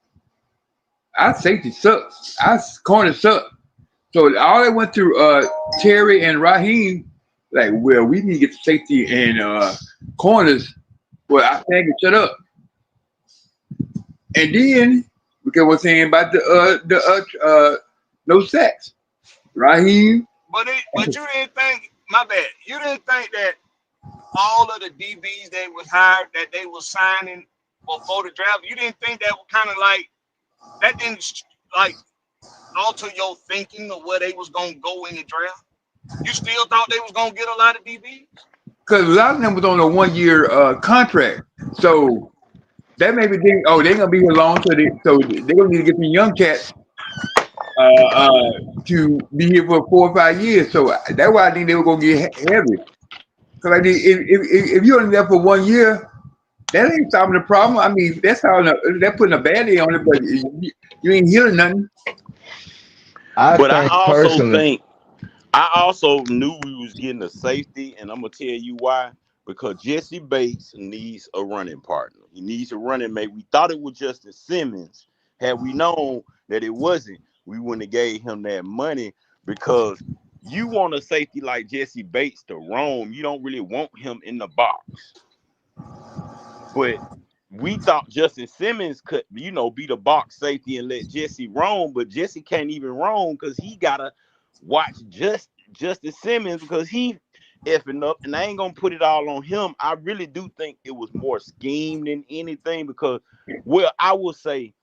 our safety sucks. Our corner sucks. So all they went through Terry and Raheem, like, well, we need to get the safety and corners. Well, I think it shut up. And then because we're saying about the no sacks. Raheem, But you didn't think, my bad. You didn't think that all of the DBs that was hired that they was signing before the draft. You didn't think that was kind of like that didn't like alter your thinking of where they was gonna go in the draft. You still thought they was gonna get a lot of DBs. because a lot of them was on a 1 year contract. So that made me think, oh, they're gonna be here long, they're gonna need to get some young cats to be here for 4 or 5 years. So that's why I think they were gonna get heavy. Because like, if you're only there for 1 year, that ain't solving the problem. I mean, they're putting a band-aid on it, but you ain't healing nothing. I But I think also personally, think I also knew we was getting a safety, and I'm gonna tell you why. Because Jesse Bates needs a running partner. He needs a running mate. We thought it was Justin Simmons. Had we known that it wasn't, we wouldn't have gave him that money because you want a safety like Jesse Bates to roam. You don't really want him in the box. But we thought Justin Simmons could, be the box safety and let Jesse roam, but Jesse can't even roam because he gotta watch Justin Simmons because he effing up, and I ain't gonna put it all on him. I really do think it was more scheme than anything because, well, I will say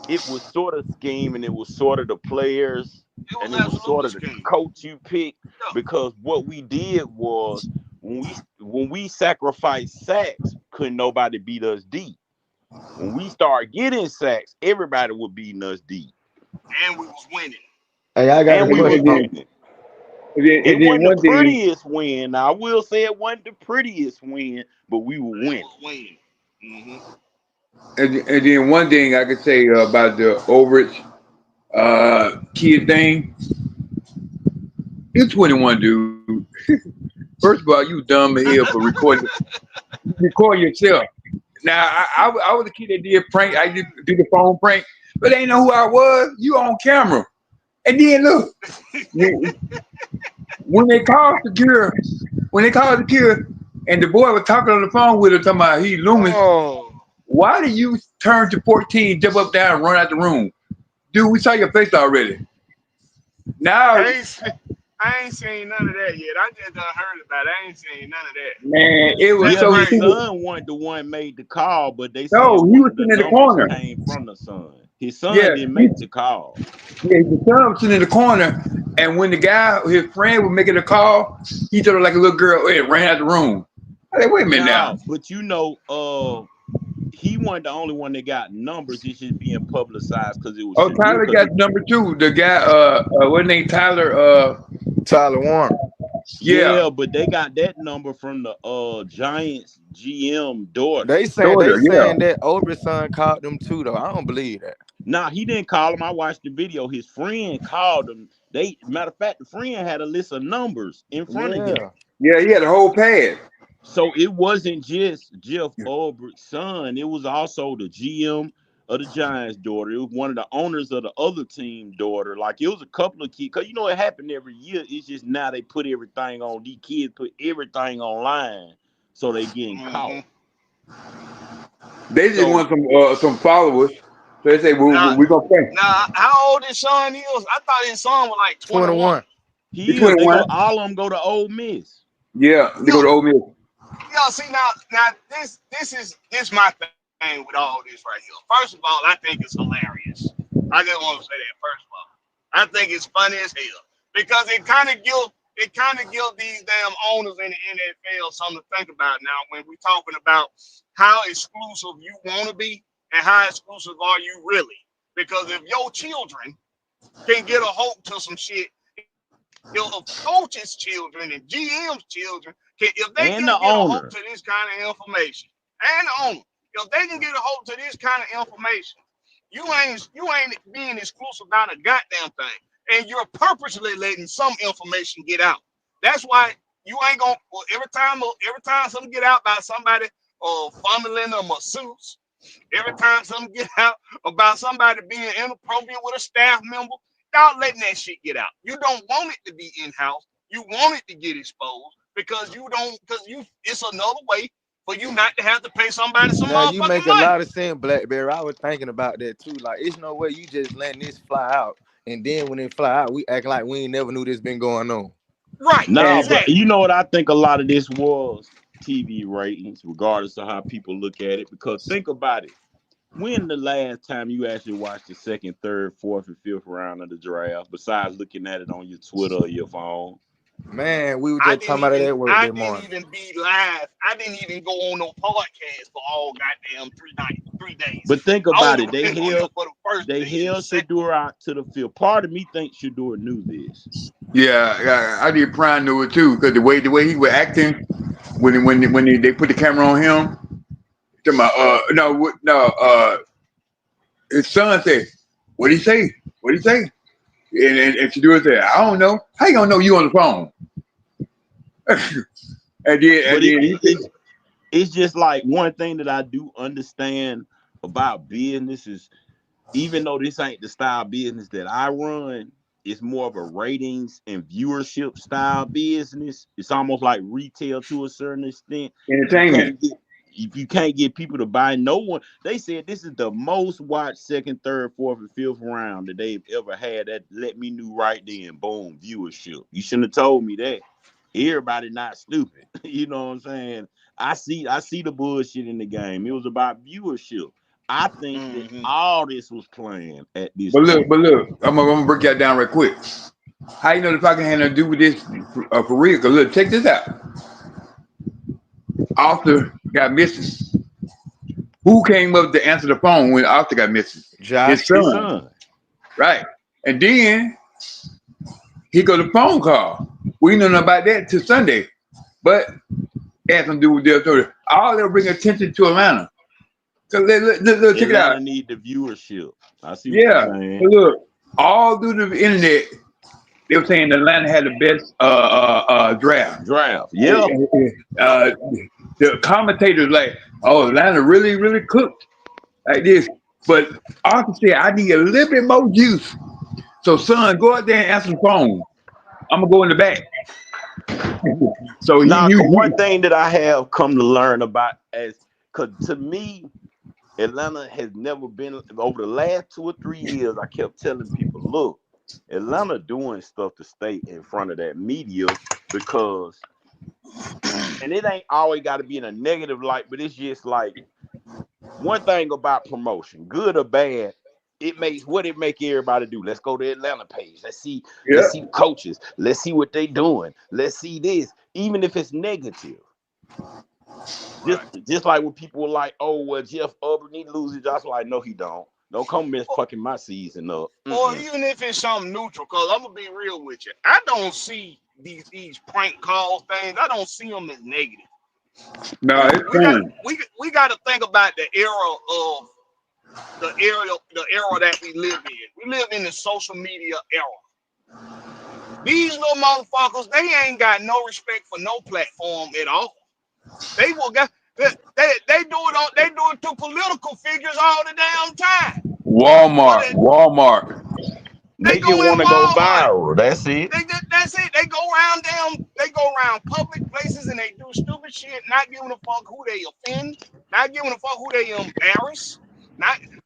it was sort of scheme and it was sort of the players It and was it was sort absolutely of the scheme. coach you picked Yeah. because what we did was when we sacrificed sacks, couldn't nobody beat us deep. When we start getting sacks, everybody was beating us deep, And we was winning. hey, I got a and And we was question. then, winning. and then, It and then wasn't the one thing, prettiest win. Now, I will say it wasn't the prettiest win, but we were We winning. was winning. Mm-hmm. and then one thing I could say about the overage kid thing You 21, dude. First of all, you dumb as hell for recording. Record yourself. Now, I was a kid that did prank. I used to do the phone prank, but they ain't know who I was. You on camera. And then look, when they called secure, and the boy was talking on the phone with her, talking about he Loomis. Oh, Why do you turn to 14, jump up, down, and run out the room? Dude, we saw your face already. Now, I ain't seen none of that yet. I just done heard about it. I ain't seen none of that. man, it was That's Yeah, so his crazy. stupid. son wasn't the one made the call, but they said No, he one was of the sitting in the numbers corner. came from the son. His son Yeah, didn't make the call. the son was sitting in the corner, and when the guy, his friend, was making a call, he told her like a little girl, and ran out the room. I said, wait a minute now. No, but he wasn't the only one that got numbers. It's just being publicized because it was Oh, Shadur. Tyler got number two. The guy, what name? Tyler. Tyler Warren. Yeah, Yeah, but they got that number from the Giants GM daughter. They saying daughter. Yeah. that Oprah's son called them too though. I don't believe that. Nah, he didn't call him. I watched the video. His friend called him. Matter of fact, the friend had a list of numbers in front of him. Yeah. Yeah, he had a whole pad. So it wasn't just Jeff Ulbricht's son. It was also the GM of the Giants' daughter. It was one of the owners of the other team daughter. Like it was a couple of kids. Cause you know it happened every year. It's just now they put everything on. These kids put everything online, so they getting caught. They just So want some followers. So they say, Now, we're going to pay. now, how old his son is? I thought his son was like 21. 21. he He's is. They 21. go. All of them go to Ole Miss. Yeah, they go to Ole Miss. Yeah, see now this is my thing with all this right here. First of all, I think it's hilarious. I just want to say that first of all. I think it's funny as hell because it kind of give these damn owners in the NFL something to think about now when we're talking about how exclusive you want to be and how exclusive are you really. Because if your children can get a hold to some shit, if coaches' children and GM's children if they And can the get a hold owner. to this kind of information, and the owner, if they can get a hold to this kind of information, you ain't being exclusive about a goddamn thing, and you're purposely letting some information get out. That's why you ain't gonna every time something get out about somebody funneling a masseuse, every time something get out about somebody being inappropriate with a staff member, y'all letting that shit get out. You don't want it to be in-house. You want it to get exposed because it's another way for you not to have to pay somebody some Now you make motherfucking a money. lot of sense, Blackberry. I was thinking about that too. Like, it's no way you just letting this fly out, and then when it fly out, we act like we ain't never knew this been going on. Right, No, but exactly. you know what I think a lot of this was TV ratings, regardless of how people look at it. Because think about it. When the last time you actually watched the second, third, fourth, and fifth round of the draft, besides looking at it on your Twitter or your phone? Man, we were I just didn't talking about it even at work I that didn't morning. even be live. I didn't even go on no podcast for all goddamn 3 days. But think I about only it. They went on there held for the first day and the second. Shadur out to the field. Part of me thinks Shadur knew this. Yeah, I did Prime knew it too because the way he was acting when they put the camera on him. His son said, "What did he say? What did he say?" And Shadur said, "I don't know. How you gonna know you on the phone?" and But then he said, it's just like one thing that I do understand about business is even though this ain't the style business that I run, it's more of a ratings and viewership style business. It's almost like retail to a certain extent. entertainment. If you can't get people to buy, no one. They said this is the most watched second, third, fourth, and fifth round that they've ever had. That let me know right then. Boom, viewership. You shouldn't have told me that. Everybody not stupid. You know what I'm saying? I see the bullshit in the game. It was about viewership. I think that all this was planned at this point. But look, I'm gonna break that down right quick. How you know the fucking had nothing to do with this for real? Cause look, check this out. Arthur got missing. Who came up to answer the phone when Arthur got missing? Josh. His son. Right. And then he got a phone call. We know nothing about that till Sunday. But it had something to do with their story. All they'll bring attention to Atlanta. So look, check it out. Atlanta need the viewership. I see what Yeah. you're saying. So look, all through the internet, they were saying Atlanta had the best draft. Draft. Yeah. Uh, the commentators like, oh, Atlanta really, really cooked like this. But Arthur said, I need a little bit more juice. So, son, go out there and answer the phone. I'm gonna go in the back. So he Now, knew. one thing that I have come to learn about because to me, Atlanta has never been over the last 2 or 3 years. I kept telling people, look, Atlanta doing stuff to stay in front of that media because, and it ain't always got to be in a negative light, but it's just like one thing about promotion, good or bad. It makes what it make everybody do. Let's go to the Atlanta page. Let's see Yeah. the coaches. Let's see what they doing. Let's see this, even if it's negative. Just like when people were like, "Oh, well, Jeff Aubrey need to lose his job." I was like, "No, he don't. Don't come miss fucking my season up." Or even if it's something neutral, because I'm gonna be real with you, I don't see these prank call things. I don't see them as negative. No, it's fun. We got to think about the era of the era that we live in. We live in the social media era. These little motherfuckers, they ain't got no respect for no platform at all. They will get they do it to political figures all the damn time. Walmart. They Go just in want to go Walmart. viral. That's it. That's it. They go around public places and they do stupid shit, not giving a fuck who they offend, not giving a fuck who they embarrass.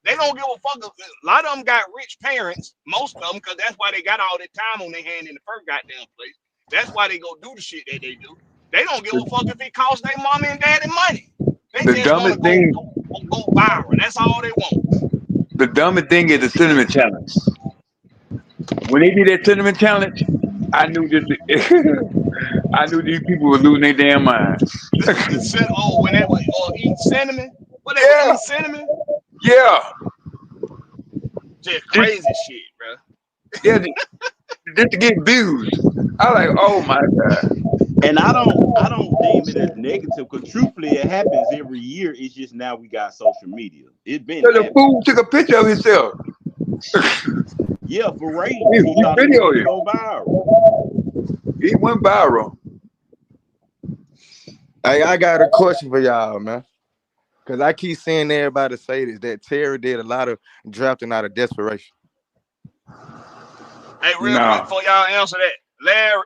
They don't give a fuck. A lot of them got rich parents, most of them, because that's why they got all that time on their hand in the first goddamn place. That's why they go do the shit that they do. They don't give a fuck if it costs their mommy and daddy money. They The just want to dumbest thing. go viral. That's all they want. The dumbest thing is the cinnamon challenge. When they did that cinnamon challenge, I knew this. I knew these people were losing their damn minds. When they were eating cinnamon, they were Yeah, eating cinnamon, yeah, just just, crazy shit, bro. yeah, just to get views. I like, oh my god. And I don't deem it as negative because truthfully, it happens every year. It's just now we got social media. It's been So the happening. fool took a picture of himself. Yeah, for ratings. He He thought he was videoed gonna it. go viral. He went viral. Hey, I got a question for y'all, man. Cause I keep seeing everybody say this that Terry did a lot of drafting out of desperation. Hey, real quick No. before y'all answer that, Larry.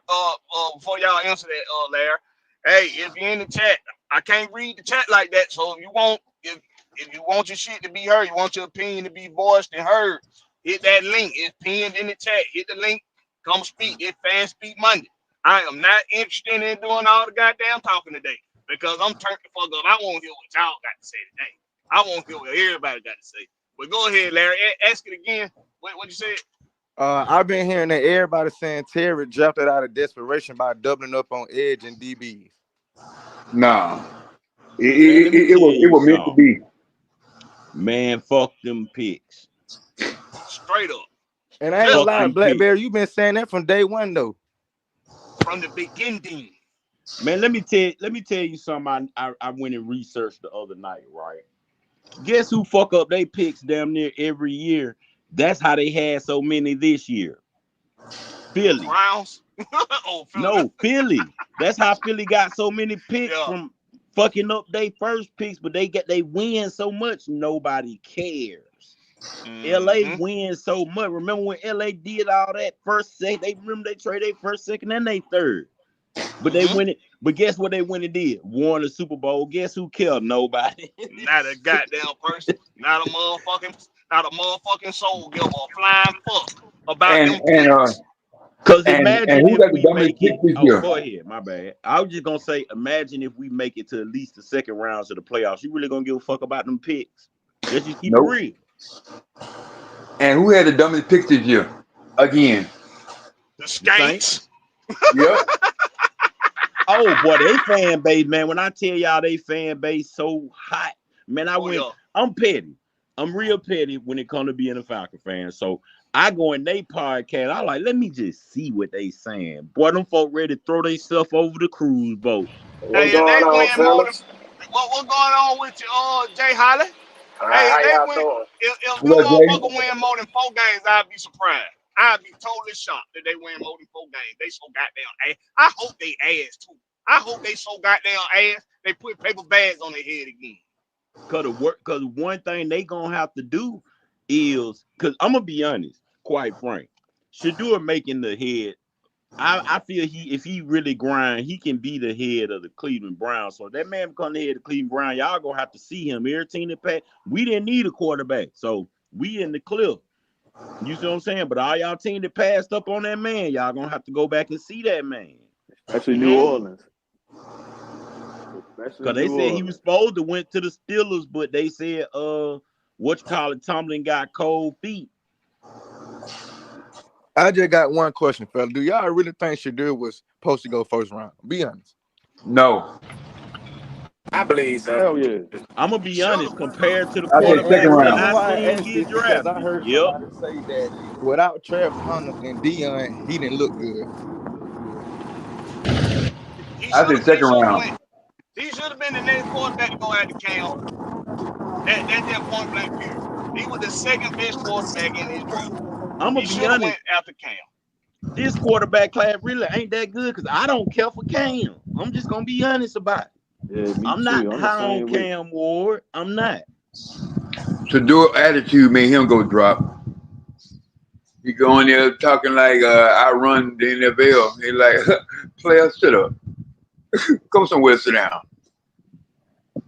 Before y'all answer that, Larry. Hey, if you're in the chat, I can't read the chat like that. So if you want your shit to be heard, you want your opinion to be voiced and heard, hit that link. It's pinned in the chat. Hit the link. Come speak. It's Fan Speak Monday. I am not interested in doing all the goddamn talking today because I'm turned the fuck up. I won't hear what y'all got to say today. I won't hear what everybody got to say. But go ahead, Larry. Ask it again. What you said? I've been hearing that everybody saying Terry drafted out of desperation by doubling up on edge and DBs. No. Man, let me tell It you was meant to something. be. Man, fuck them picks. Straight up. And I ain't gonna lie, them Blakberry, you've been saying that from day one though. From the beginning. Man, let me tell you something. I went and researched the other night, right? Guess who fuck up they picks damn near every year? That's how they had so many this year. Philly. Browns? Oh, Philly. No, Philly. That's how Philly got so many picks from fucking up their first picks, but they win so much, nobody cares. LA wins so much. Remember when LA did all that first, they traded their first, second, and they third. But they win it. But guess what they went and did? Won the Super Bowl. Guess who killed? Nobody. Not a goddamn person. Not a motherfucking soul give a flying fuck about them picks. Because imagine who if got the we dumbest make it. pick this Oh, year? go ahead. My bad. I was just gonna say, imagine if we make it to at least the second rounds of the playoffs. You really gonna give a fuck about them picks? Let's just keep it real. And who had the dumbest picks this year? Again. The Saints. Yep. Oh boy, they fan base, man. When I tell y'all they fan base so hot, man, I'm petty. I'm real petty when it comes to being a Falcon fan. So I go in they podcast. I like, let me just see what they saying. Boy, them folk ready to throw themselves over the cruise boat. Hey, if they win more than what's going on with you, Jay Holly? Hey, if they win, if them motherfuckers win more than 4 games, I'd be surprised. I'd be totally shocked that they win more than 4 games. They so goddamn ass. I hope they ass too. I hope they so goddamn ass they put paper bags on their head again. Cause one thing they gonna have to do is, cause I'm gonna be honest, quite frank, Shador making the head. I feel if he really grind, he can be the head of the Cleveland Browns. So if that man become the head of the Cleveland Browns, y'all gonna have to see him. Every team that passed, we didn't need a quarterback, so we in the clear. You see what I'm saying? But all y'all team that passed up on that man, y'all gonna have to go back and see that man. Especially New Orleans. Because they said he was supposed to went to the Steelers, but they said Tomlin got cold feet. I just got one question, fella. Do y'all really think Shador was supposed to go first round? Be honest. No. I believe so. Hell yeah. I'm gonna be honest. Compared to the I said second quarterbacks that round. I seen get drafted, I heard somebody say that without Travis Hunter and Dion, he didn't look good. I said second round. He should have been the next quarterback to go after Cam. That's just point blank period. He was the second best quarterback in this draft. I'm gonna be honest. Went after Cam. This quarterback class really ain't that good because I don't care for Cam. I'm just gonna be honest about it. Yeah, I'm not high on Cam Ward. I'm not. Shador attitude made him go drop. He go in there talking like I run the NFL. He like, player, sit up. Go somewhere, sit down.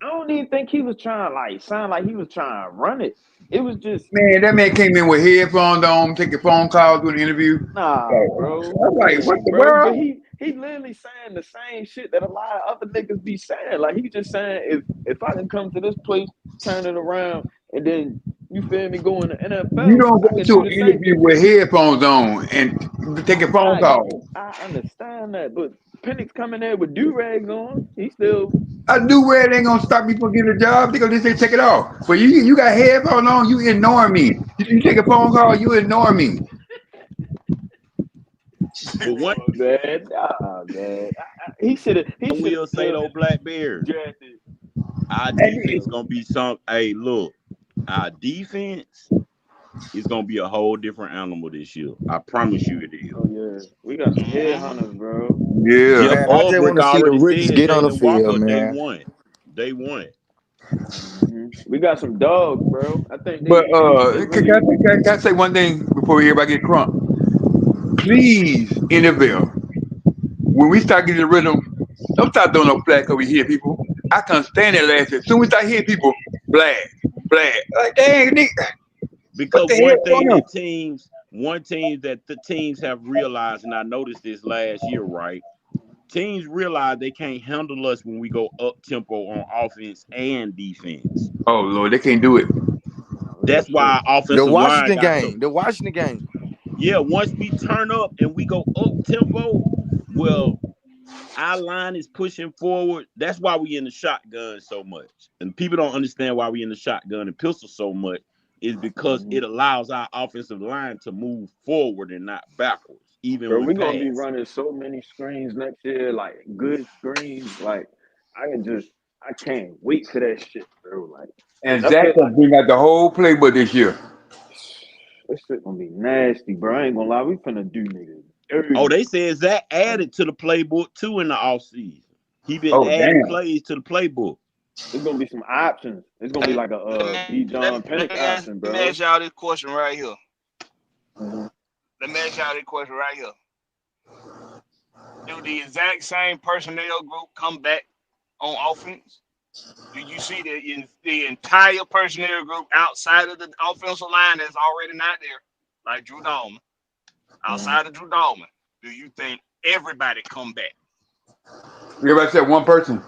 I don't even think he was trying to sound like he was trying to run it. It was just, man, that man came in with headphones on, taking phone calls, doing an interview. Nah, bro. I'm like, what the bro, world? But he literally saying the same shit that a lot of other niggas be saying. Like, he just saying, if I can come to this place, turn it around, and then, you feel me, go in the NFL. You don't go to an interview with headphones on and taking phone calls. I understand that, but Penix coming there with do-rags on, he still... I do rag ain't gonna stop me from getting a job. They gonna just say take it off. But you got headphones on, you ignoring me. You take a phone call, you ignore me. But one man, he should have. He will say though, Blakberry. Our defense gonna be some. Hey, look, our defense is gonna be a whole different animal this year. I promise you it is. Oh yeah, we got some headhunters, bro. Yeah, man, I just want to see the rookies get on the field, man. They won. Mm-hmm. We got some dogs, bro. I think. But can I say one thing before everybody get crunk? Please, NFL, when we start getting the rhythm, don't start throwing no flag over here, people. I can't stand that last year. As soon as we start hearing people, flag. Like, dang, nigga. Because one team that the teams have realized, and I noticed this last year, right? Teams realize they can't handle us when we go up tempo on offense and defense. Oh Lord, they can't do it. That's why our offensive the Washington line game. The Washington game. Yeah, once we turn up and we go up tempo, well, our line is pushing forward. That's why we in the shotgun so much. And people don't understand why we in the shotgun and pistol so much. Is because it allows our offensive line to move forward and not backwards. Even bro, when we're gonna be running so many screens next year, like good screens. Like I can't wait for that shit, bro. Like, and Zach gonna bring out the whole playbook this year. This shit gonna be nasty, bro. I ain't gonna lie, we finna do niggas dirty. Oh, they said Zach added to the playbook too in the offseason. He been adding plays to the playbook. There's gonna be some options. It's gonna be like a B. John Penix option, bro. Let me ask y'all this question right here. Let me ask y'all this question right here. Do the exact same personnel group come back on offense? Do you see the entire personnel group outside of the offensive line that's already not there, like Drew Dalman? Outside of Drew Dalman, do you think everybody come back? Everybody said one person.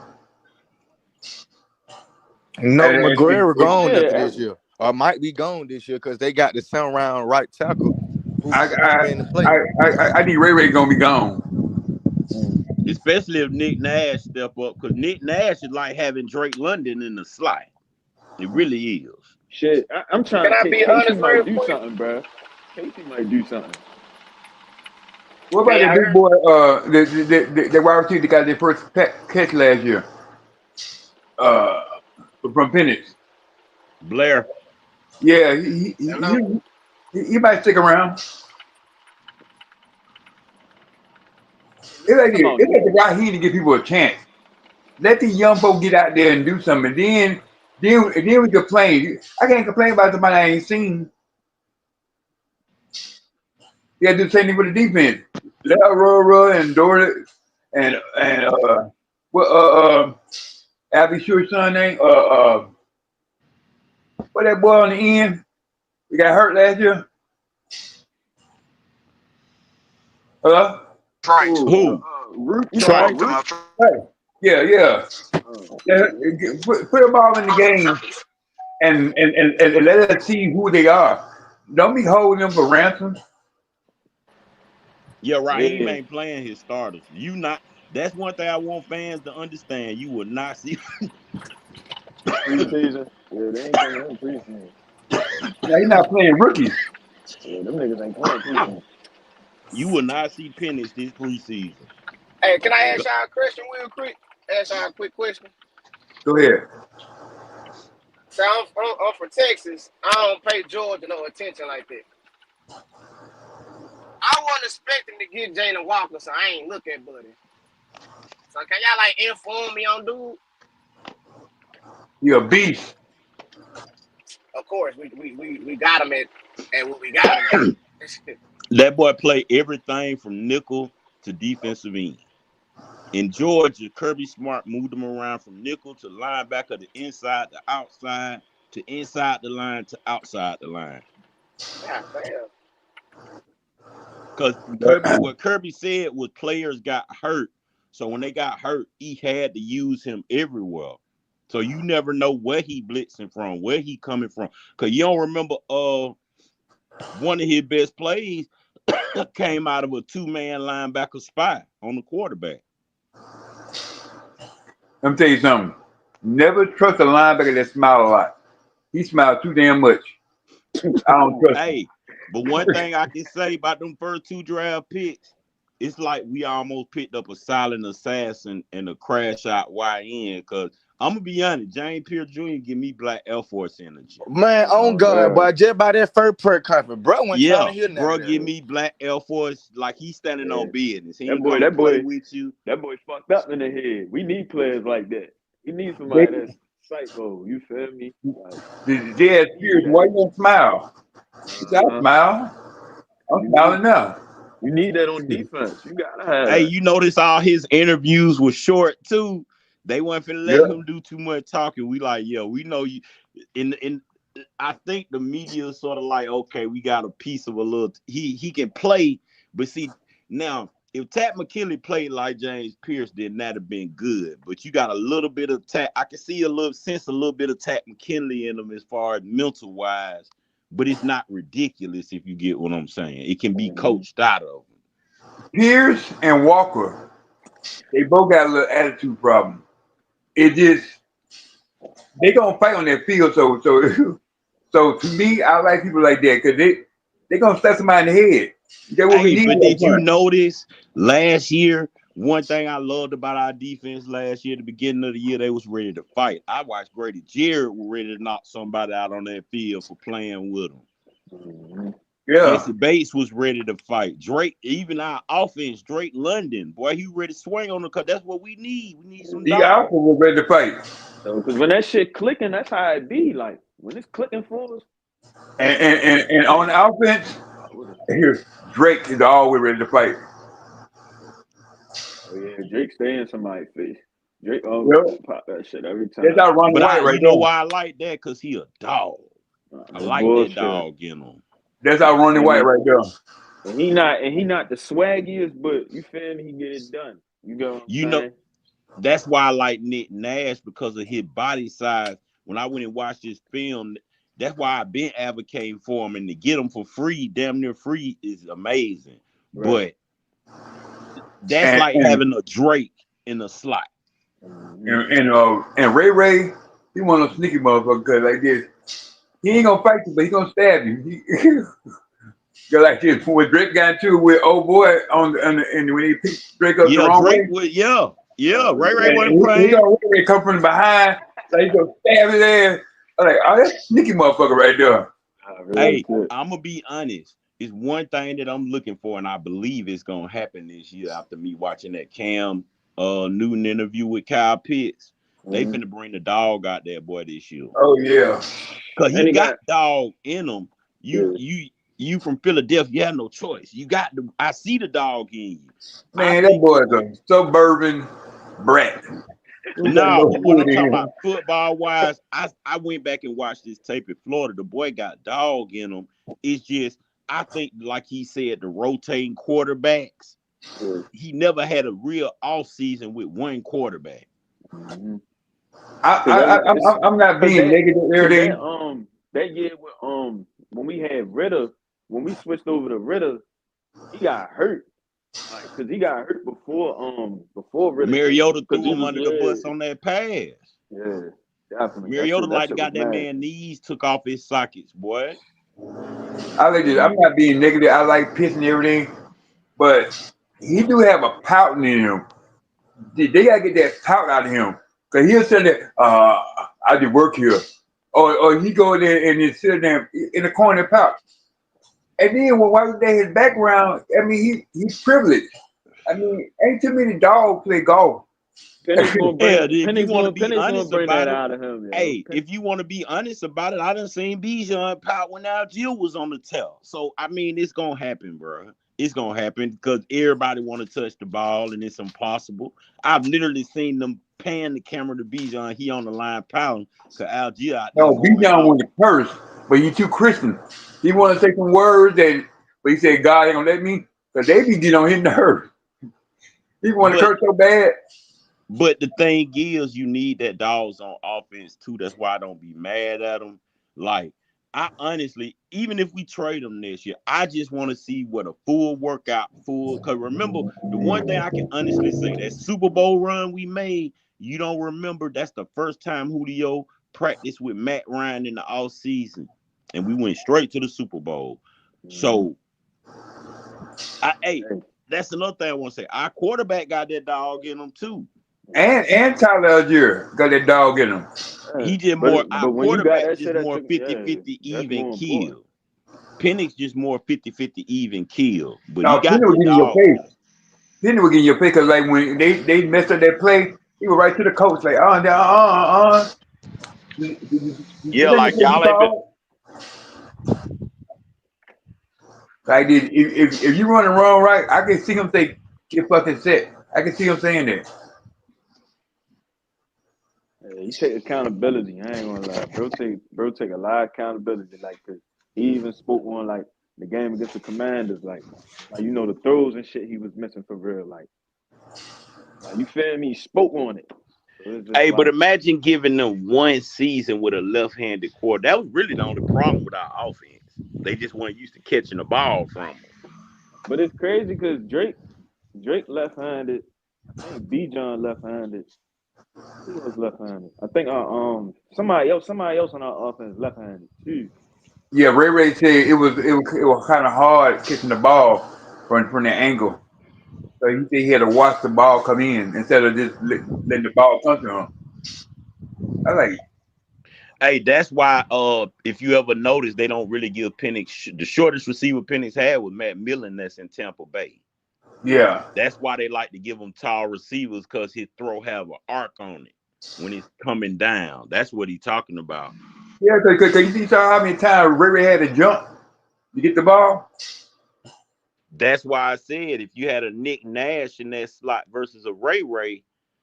No, McGuire gone after this year, or might be gone this year because they got the 7th round right tackle. I think Ray gonna be gone. Especially if Nick Nash step up, because Nick Nash is like having Drake London in the slot. It really is. Shit, I'm trying to be honest. Might do something, bro. Casey might do something. What about the big boy? The wide receiver that got their first catch last year. From Penix. Blair. Yeah, he might stick around. Come on, It's like the man. guy here to give people a chance. Let these young folks get out there and do something. Then we complain. I can't complain about somebody I ain't seen. You gotta do the same thing with the defense. Let Aurora and Dora and what Abby Shure's son name? What that boy on the end? He got hurt last year. Hello? Trice. Who? Who? Root, you talking Oh, about Trice. come Root? out. Hey. Yeah. Oh, Put them all in the game and let us see who they are. Don't be holding them for ransom. Yeah, Raheem yeah. ain't playing his starters. You not. That's one thing I want fans to understand. You will not see. Preseason. Yeah, they ain't coming in preseason. Now he's not playing rookies. Yeah, them niggas ain't playing preseason. You will not see Penix this preseason. Hey, can I ask Go- y'all a question real quick? Ask y'all a quick question. Go ahead. So I'm from Texas. I don't pay Georgia no attention like that. I wasn't expecting to get Jalen Walker, so I ain't look at Buddy. So can y'all like inform me on dude? You're a beast. Of course, we got him at what we got him at. That boy play everything from nickel to defensive end. In Georgia, Kirby Smart moved him around from nickel to linebacker to inside to outside to inside the line to outside the line. God damn. Because what Kirby said was players got hurt. So when they got hurt, he had to use him everywhere. So you never know where he blitzing from, where he coming from. Because you don't remember one of his best plays came out of a two-man linebacker spy on the quarterback. Let me tell you something. Never trust a linebacker that smile a lot. He smiles too damn much. I don't trust him. Hey, but one thing I can say about them first two draft picks, it's like we almost picked up a silent assassin and a crash out YN. Because I'm going to be honest, James Pierce Jr. give me Black Air Force energy. Man, on Oh, God, God. boy, just by that first prayer conference, bro, wasn't trying Yeah, to hear none bro, of give that. me Black Air Force like he's standing Yeah. on business. He That ain't boy, come to that play boy, with you. that boy fucked up in the head. We need players like that. We need They, somebody that's psycho. You feel me? Like they ask need Pierce, why that. you don't smile? He said, I smile. I'm You smiling need now. you need that on defense. You gotta have Hey, that. you notice all his interviews were short too. They weren't finna Yeah. let him do too much talking. We like, yo, we know you. In I think the media is sort of like, okay, we got a piece of a little. He can play, but see now if Tat McKinley played like James Pierce, then that'd have been good. But you got a little bit of Tat. I can see a little bit of Tat McKinley in him as far as mental wise, but it's not ridiculous if you get what I'm saying. It can be coached out of him. Pierce and Walker, they both got a little attitude problem. It just they gonna fight on that field. So to me, I like people like that because they gonna slap somebody in the head. That's what we Hey, need but up did you front. notice last year? One thing I loved about our defense last year, the beginning of the year, they was ready to fight. I watched Grady Jarrett was ready to knock somebody out on that field for playing with him. Mm-hmm. Yeah, Jesse Bates was ready to fight. Drake, even our offense, Drake London, boy, he ready to swing on the cut. That's what we need. We need some the dogs. Alpha was ready to fight, So, because when that shit clicking, that's how it be. Like when it's clicking for us, and on the offense, here Drake is always ready to fight. oh yeah, Drake stay in somebody's face. Drake always Yep, gonna pop that shit every that's time. our Ronnie But White right you know there. why I like that? Because he a dog. I No like that bullshit. dog in him. That's You our Ronnie feel White me? right there. And he not the swaggiest, but you feel me? He get it done. You get what You I'm know, saying? that's why I like Nick Nash because of his body size. When I went and watched his film, that's why I've been advocating for him, and to get him for free, damn near free, is amazing. Right. But that's And like and having a Drake in a slot. Mm-hmm. and Ray, he one of those sneaky motherfuckers like this. He ain't gonna fight you, but he gonna stab you. Just like this when Drake got into it with old boy and when he picked Drake up the Yeah, wrong Drake way, would. Yeah, Oh Ray yeah. wasn't and he playing. gonna Ray come from behind, like he gonna stab his ass. I'm like, oh, that's a sneaky motherfucker right there. Nah, real Hey, shit. I'm gonna be honest. it's one thing that I'm looking for, and I believe it's gonna happen this year after me watching that Cam Newton interview with Kyle Pitts. They Mhm. finna bring the dog out there, boy, this year. Oh yeah. Cause he And he got got dog in him. yeah. You from Philadelphia, you have no choice. You got the I see the dog in you. I Man, that think boy is a suburban brat. He got no, no but what hood I'm talking in about him. football wise, I went back and watched this tape in Florida. The boy got dog in him. It's just I think, like he said, the rotating quarterbacks. Yeah. He never had a real off season with one quarterback. Mm-hmm. I, Cause I, that I, it's I'm I'm not cause being that negative or cause anything. that year with when we had Ritter, when we switched over to Ritter, he got hurt. Like, cause he got hurt before Ritter came. Mariota Cause threw he him was under the bus on that pass. yeah, definitely. Mariota That like shit got was that mad. man knees took off his sockets, boy. I like this. I'm not being negative. I like pissing and everything, but he do have a pouting in him. They gotta get that pout out of him. Cause he'll say that I did work here. Or he go there and he sit there in the corner and pout. And then when I look at his background, I mean he's privileged. I mean, ain't too many dogs play golf. Penix gonna bring Yeah, if you want to be Penix gonna honest bring that about it, out of him, yo. hey, if you want to be honest about it, I done seen Bijan pout when Jill was on the tail. So I mean, it's gonna happen, bro. It's gonna happen because everybody want to touch the ball, and it's impossible. I've literally seen them pan the camera to Bijan. He on the line pouting because Jill out there No, going Bijan off. want to curse, but he too Christian. He want to say some words, but he said God ain't gonna let me, cause they be getting on his nerves. He want to But curse so bad. But the thing is, you need that dogs on offense too. That's why I don't be mad at them. Like, I honestly, even if we trade them this year, I just want to see what a full workout, full. Because remember, the one thing I can honestly say, that Super Bowl run we made, you don't remember, that's the first time Julio practiced with Matt Ryan in the off season. And we went straight to the Super Bowl. So, hey, that's another thing I want to say. Our quarterback got that dog in him too. And Tyler Algier got that dog in him. He just more our But when you got quarterback that just shit at more your 50-50 that's even more important. kill. Penix just more 50-50 even kill. But he Now got Penny was that getting your dog in face. him. Penny was getting your face because like when they messed up that play, he was right to the coach like Yeah, Is that the like play you y'all ain't been called? Like if you run the wrong right, I can see him say get fucking set. I can see him saying that. Yeah, he take accountability. I ain't gonna lie, bro take a lot of accountability. Like, 'cause he even spoke on like the game against the Commanders, like the throws and shit he was missing for real. Like you feel me? He spoke on it. So it's just Hey, but like, imagine giving them one season with a left-handed quarter. That was really the only problem with our offense. They just weren't used to catching the ball from them. but it's crazy because Drake left-handed. I think Bijan left-handed. Who else left-handed? I think somebody else on our offense left-handed too. Yeah, Ray said it was kind of hard catching the ball from the angle. So he said he had to watch the ball come in instead of just letting the ball come to him. I like, Hey, that's why if you ever notice, they don't really give Penix the shortest receiver Penix had was Matt Millen that's in Tampa Bay. yeah. That's why they like to give him tall receivers because his throw have an arc on it when it's coming down. That's what he's talking about. Yeah, because you see how many times Ray had to jump to get the ball? That's why I said if you had a Nick Nash in that slot versus a Ray,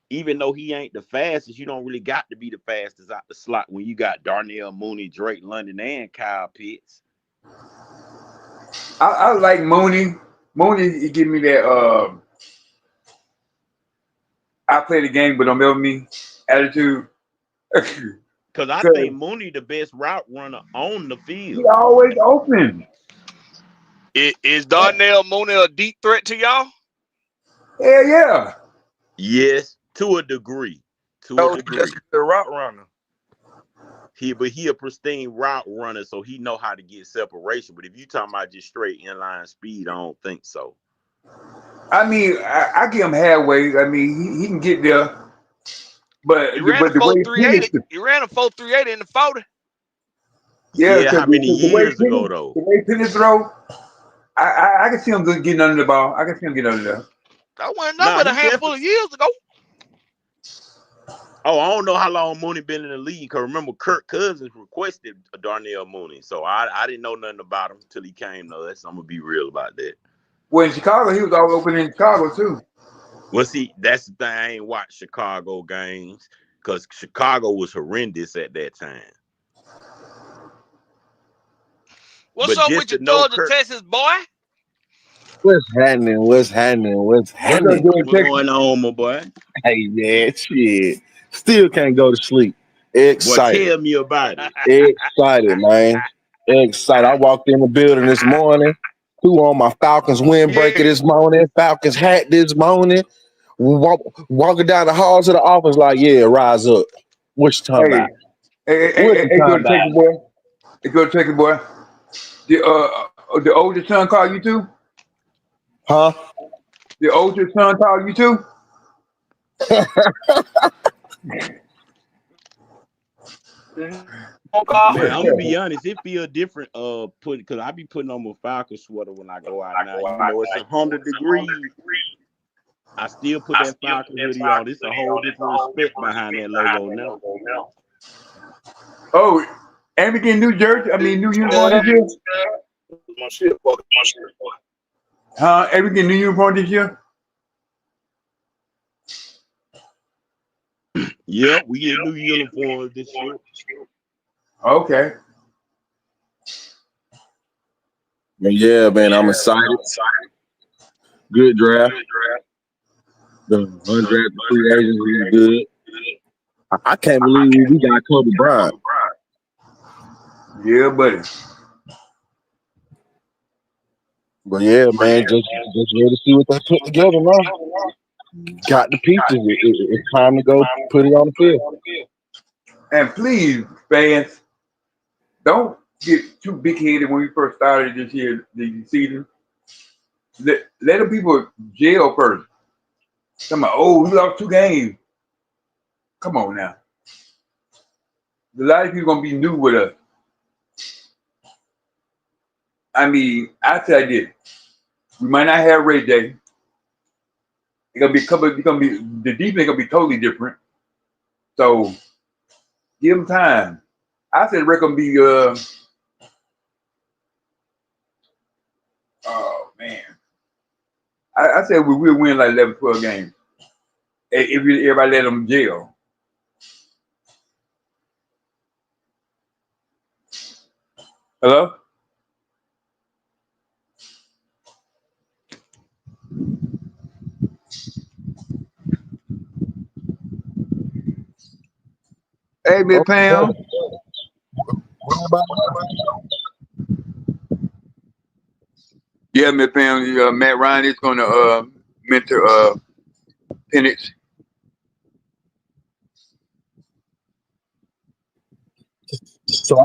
even though he ain't the fastest, you don't really got to be the fastest out the slot when you got Darnell Mooney, Drake London, and Kyle Pitts. I like Mooney. Mooney, he give me that I play the game but don't help me attitude. Because I Because think Mooney the best route runner on the he field. always open. Is Darnell Mooney a deep threat to y'all? Hell yeah. Yes, to a degree. To a No, he degree. just a route runner. But he a pristine route runner, so he know how to get separation. But if you talking about just straight inline speed, I don't think so. I mean, I give him halfway. I mean, he can get there, but He ran a the way Penix, 4.38. He ran a 4.38 in the 40. yeah, Yeah, because how many the way years ago though? the way Penix throw, I can see him getting under the ball. I can see him getting under there. That wasn't nothing Nah, but a he handful definitely. of years ago. Oh, I don't know how long Mooney been in the league. Cause remember, Kirk Cousins requested Darnell Mooney, so I didn't know nothing about him until he came to us. I'm gonna be real about that. Well, in Chicago, he was all open in Chicago too. Well, see, that's the thing. I ain't watched Chicago games because Chicago was horrendous at that time. What's But up just with to your know Georgia, Kirk, Texas boy? What's happening? What's happening? What's What's up, happening? George what's Texas? going on, my boy? Hey, man, shit. Still can't go to sleep. Boy, Excited. tell me about it. Excited, man. Excited. I walked in the building this morning. Threw on my Falcons windbreaker this morning. Falcons hat this morning. Walking down the halls of the office like, yeah, rise up. What you talking about? What you Hey, talking George about? Texas boy. Hey, George Texas boy. The oldest son called you too? Huh? The oldest son called you too? Man, I'm gonna be honest. It feel different. Because I be putting on my Falcon sweater when I go out now. You know, it's 100 degrees. I still put that Falcon hoodie on. It's a whole different respect behind that logo now. Oh, and we getting new jersey. I mean, new uniform this year. Huh? And we getting new uniform this year. Yeah, we get new uniforms this year. Okay. Yeah, man, I'm excited. Good draft. The undrafted free agents is good. I can't believe we got Kobe Bryant. Yeah, buddy. But yeah, man, just ready to see what they put together now. Got the pieces. It's time to go put it on the field. And please, fans, don't get too big headed when we first started this year, the season. Let the people jail first. Come on, oh, we lost 2 games. Come on now. A lot of people gonna be new with us. I mean, I tell you this, we might not have Ray Day. It's gonna be the defense gonna be totally different. So give them time. I said the record gonna be oh man. I said we will win like 11, 12 games. If everybody let them jail. Hello? Hey, Miss Pam. Yeah, Miss Pam. Matt Ryan is gonna mentor Penix. So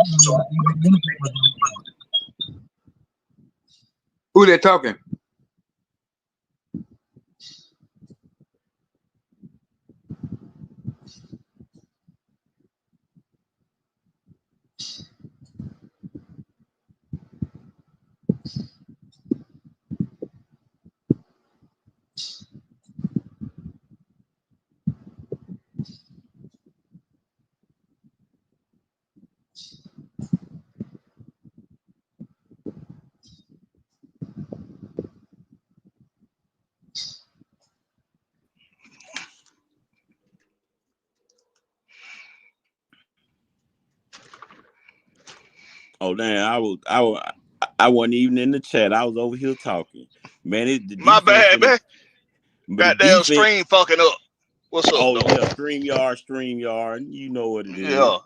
Who they talking? Oh damn, I wasn't even in the chat. I was over here talking. Man, the My defense bad, finna, man. but the Goddamn defense. stream fucking up. What's up, Oh though? yeah, StreamYard. You know what it is. Yeah,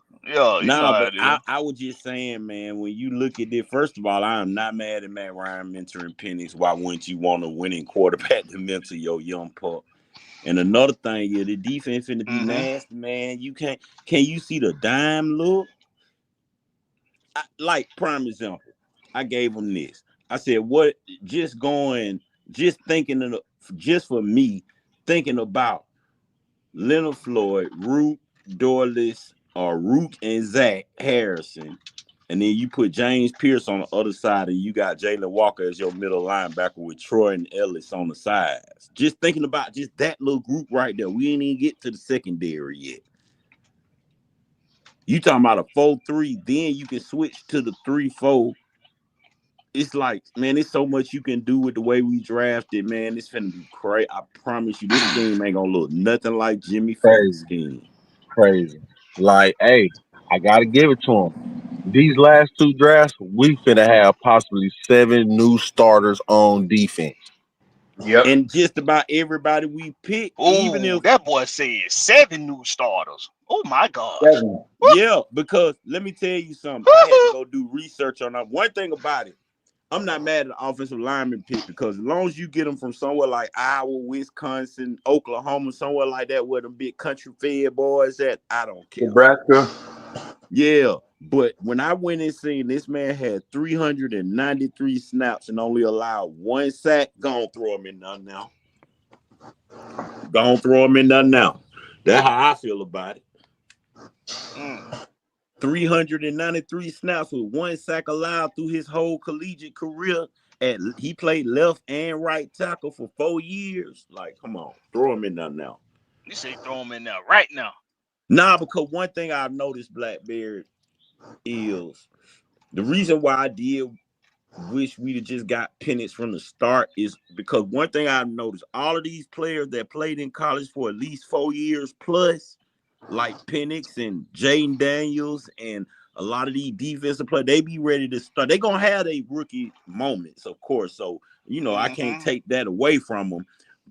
you know Nah, how but it is. I was just saying, man, when you look at it, first of all, I am not mad at Matt Ryan mentoring Penix. Why wouldn't you want a winning quarterback to mentor your young pup? And another thing, yeah, the defense finna be nasty, man. Can you see the dime look? Like, prime example, I gave him this. I said, what, just thinking, just for me, thinking about Leonard Floyd, Rook, Dorless, or Rook and Zach Harrison, And then you put James Pierce on the other side, and you got Jalen Walker as your middle linebacker with Troy and Ellis on the sides. Just thinking about just that little group right there. We ain't even get to the secondary yet. You talking about a 4-3, then you can switch to the 3-4. It's like, man, it's so much you can do with the way we drafted, man. It's finna be crazy. I promise you, this scheme ain't gonna look nothing like Jimmy Fulton's Crazy, scheme. crazy. Like, hey, I gotta give it to him. These last two drafts, we finna have possibly 7 new starters on defense. Yep. And just about everybody we pick, even Ooh, if that boy said 7 new starters. Oh my gosh. 7. yeah, because let me tell you something. I had to go do research on that. One thing about it, I'm not mad at the offensive lineman pick because as long as you get them from somewhere like Iowa, Wisconsin, Oklahoma, somewhere like that where them big country fed boys at, I don't care. Nebraska. Yeah, but when I went and seen this man had 393 snaps and only allowed 1 sack, go on throw him in nothing now. Go on throw him in nothing now. That's how I feel about it. 393 snaps with 1 sack allowed through his whole collegiate career. He played left and right tackle for 4 years. Like, come on, throw him in there now. You say throw him in there right now. Nah, because one thing I've noticed, Blackberry, is the reason why I did wish we'd have just got Penix from the start is because one thing I've noticed, all of these players that played in college for at least 4 years plus, like Penix and Jaden Daniels and a lot of these defensive players, they be ready to start. They're going to have their rookie moments, of course. So, I can't take that away from them.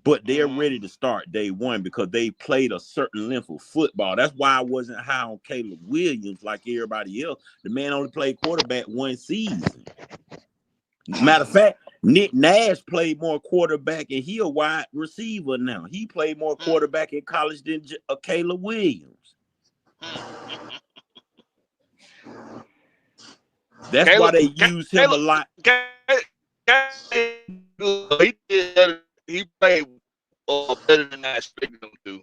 But they're ready to start day one because they played a certain length of football. That's why I wasn't high on Caleb Williams like everybody else. The man only played quarterback 1 season. Matter of fact, Nick Nash played more quarterback, and he a wide receiver now. He played more quarterback in college than Caleb Williams. That's why they use him a lot. He played better than I expected him to.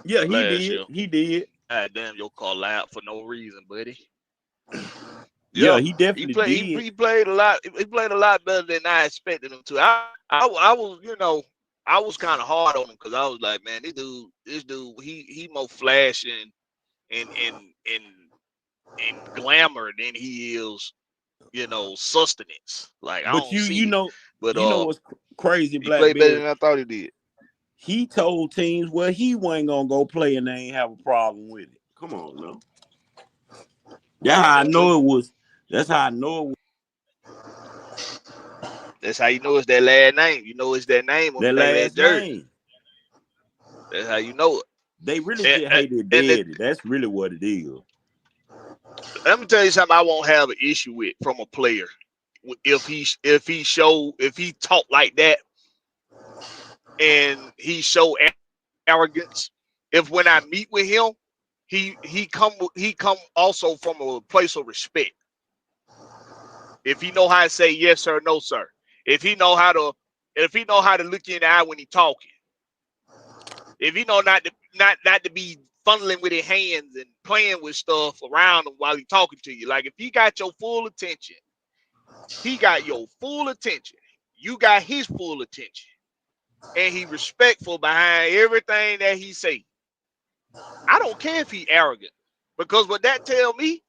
Yeah, he last did. year. He did. God damn, your call out for no reason, buddy. Yeah, he definitely did. He played a lot. He played a lot better than I expected him to. I was, I was kind of hard on him because I was like, man, this dude, he more flashing and glamour than he is, sustenance. Like I But don't see it. But what's crazy, he played better than Blackberry? I thought he did. He told teams where he wasn't gonna go play and they ain't have a problem with it. Come on, no. That's how I know it was. That's how I know it was. That's how you know it's that last name. You know it's that name on That the back of last that jersey. name. That's how you know it. They really just hated daddy. That's really what it is. Let me tell you something I won't have an issue with from a player. If he talk like that and he show arrogance, if when I meet with him, he come also from a place of respect. If he know how to say yes sir, no sir. If he know how to look you in the eye when he talking. If he know not to be funneling with his hands and playing with stuff around him while he talking to you. Like if he got your full attention, he got your full attention. You got his full attention. And he respectful behind everything that he say. I don't care if he arrogant. Because what that tell me,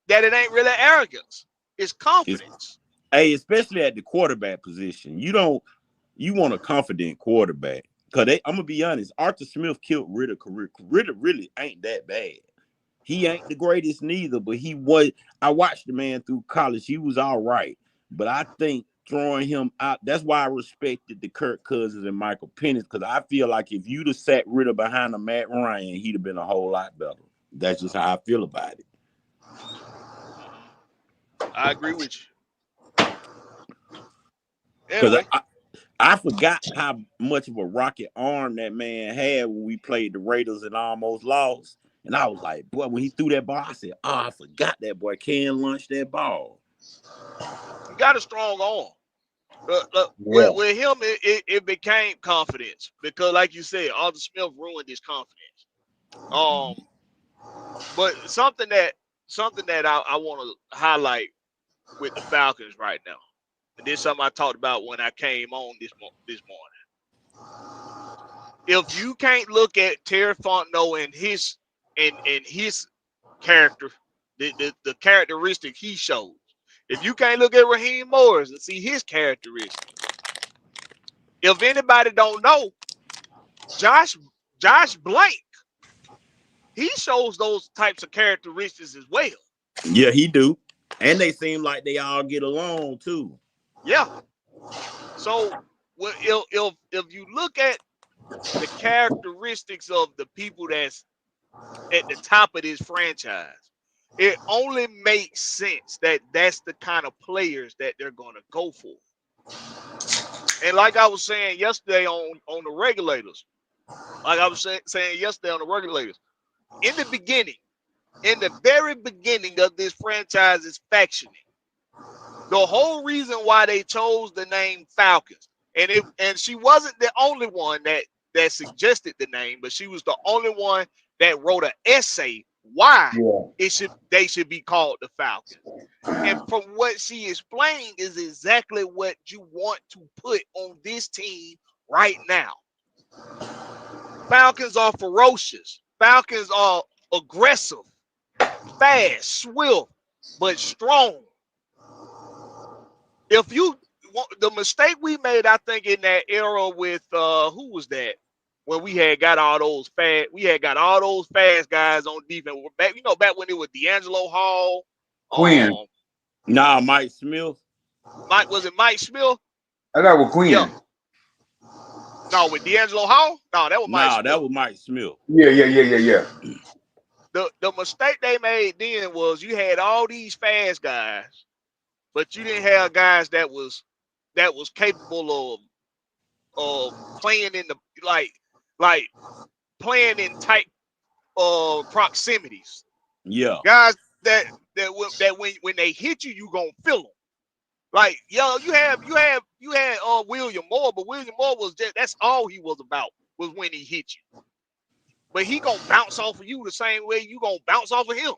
that it ain't really arrogance. It's confidence. Especially at the quarterback position. You want a confident quarterback. Because I'm going to be honest, Arthur Smith killed Ridder's career. Ridder really ain't that bad. He ain't the greatest neither, but he was. I watched the man through college. He was all right. But I think throwing him out, that's why I respected the Kirk Cousins and Michael Penix, because I feel like if you'd have sat Ridder behind a Matt Ryan, he'd have been a whole lot better. That's just how I feel about it. I agree with you. Because Anyway. I forgot how much of a rocket arm that man had when we played the Raiders and almost lost. And I was like, boy, when he threw that ball, I said, I forgot that boy can launch that ball. He got a strong arm. With him, it became confidence. Because like you said, Arthur Smith ruined his confidence. But something that something that I want to highlight with the Falcons right now. And this is something I talked about when I came on this morning. If you can't look at Terry Fontenot and his character, the characteristic he shows, if you can't look at Raheem Morris and see his characteristics, if anybody don't know, Josh Blank, he shows those types of characteristics as well. Yeah, he do. And they seem like they all get along too. Yeah. So if you look at the characteristics of the people that's at the top of this franchise, it only makes sense that that's the kind of players that they're going to go for. And like I was saying yesterday on the regulators, in the very beginning of this franchise's factioning, the whole reason why they chose the name Falcons, and she wasn't the only one that suggested the name, but she was the only one that wrote an essay why they should be called the Falcons. And from what she explained is exactly what you want to put on this team right now. Falcons are ferocious. Falcons are aggressive, fast, swift, but strong. If you the mistake we made, I think, in that era with who was that? When we had got all those fast guys on defense. Back when it was D'Angelo Hall. Quinn. Nah, Mike Smith. Was it Mike Smith? I thought it was Quinn. Yeah. No, with D'Angelo Hall? No, that was Mike Smith. That was Mike Smith. Yeah. The mistake they made then was you had all these fast guys, but you didn't have guys that was capable of playing in the like playing in tight proximities. Yeah. Guys that when they hit you, you gonna feel them. Like, yo, you had William Moore, but William Moore was that's all he was about was when he hit you. But he gonna bounce off of you the same way you gonna bounce off of him.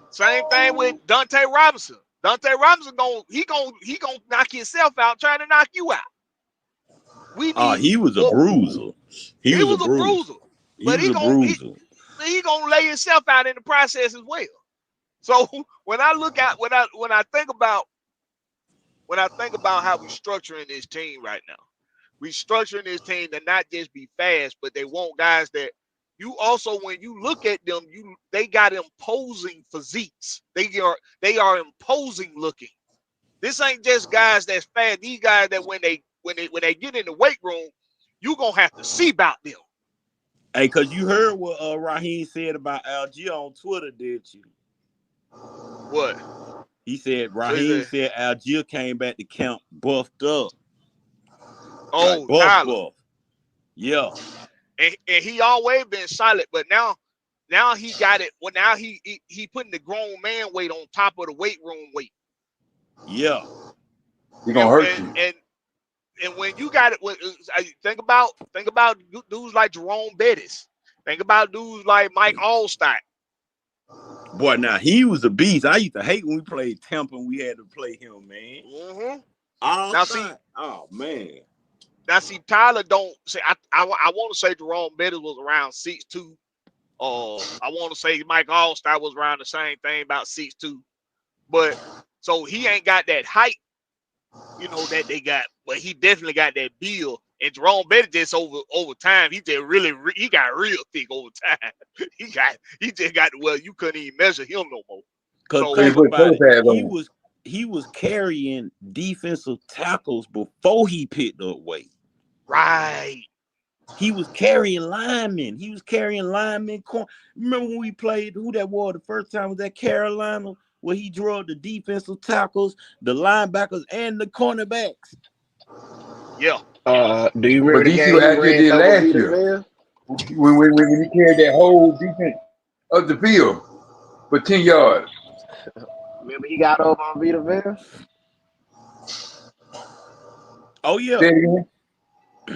Same thing with Dante Robinson. Dante Robinson gonna knock himself out trying to knock you out. He was a bruiser. He was a bruiser. But he gonna lay himself out in the process as well. So when I think about how we're structuring this team right now, we're structuring this team to not just be fast, but they want guys that you also, when you look at them, they got imposing physiques. They are imposing looking. This ain't just guys that's fast. These guys that when they get in the weight room, you gonna have to see about them. Hey, cause you heard what Raheem said about Algier on Twitter, did you? What? He said Raheem said Algier came back to camp buffed up. Oh, like buff. Yeah. And he always been solid, but now he got it. Well, now he putting the grown man weight on top of the weight room weight. Yeah. He gonna hurt you. And when you got it, think about dudes like Jerome Bettis. Think about dudes like Mike Allstott. Boy, now he was a beast. I used to hate when we played Tampa and we had to play him, man. Mm-hmm. Oh man. Now see, Tyler don't say. I want to say Jerome Bettis was around 6'2". I want to say Mike Allstott was around the same thing, about 6'2". But so he ain't got that height, that they got, but he definitely got that build. And Jerome Bettis just over time, he just he got real thick over time. he just got you couldn't even measure him no more. Because think about it, he was carrying defensive tackles before he picked up weight. Right. He was carrying linemen. Remember when we played who that was the first time? Was that Carolina, where he drove the defensive tackles, the linebackers, and the cornerbacks? Yeah. Do you remember the game what Algier did last year? When he carried that whole defense up the field for 10 yards. Remember he got over on Vitaville? Oh, yeah.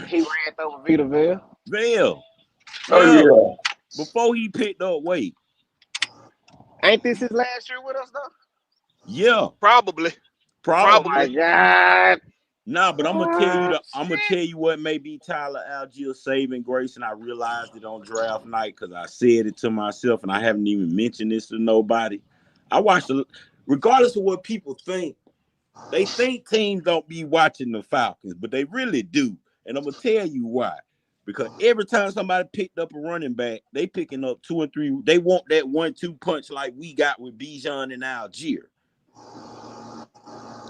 He ran over Vitaville. Before he picked up weight. Ain't this his last year with us though? Yeah, Probably. Oh my probably. God. Nah, but I'm gonna tell you Oh, I'm gonna tell you what may be Tyler Algier saving grace, and I realized it on draft night because I said it to myself, and I haven't even mentioned this to nobody. I watched, regardless of what people think, they think teams don't be watching the Falcons, but they really do, and I'm gonna tell you why. Because every time somebody picked up a running back, they picking up 2 and 3. They want that 1-2 punch like we got with Bijan and Algier.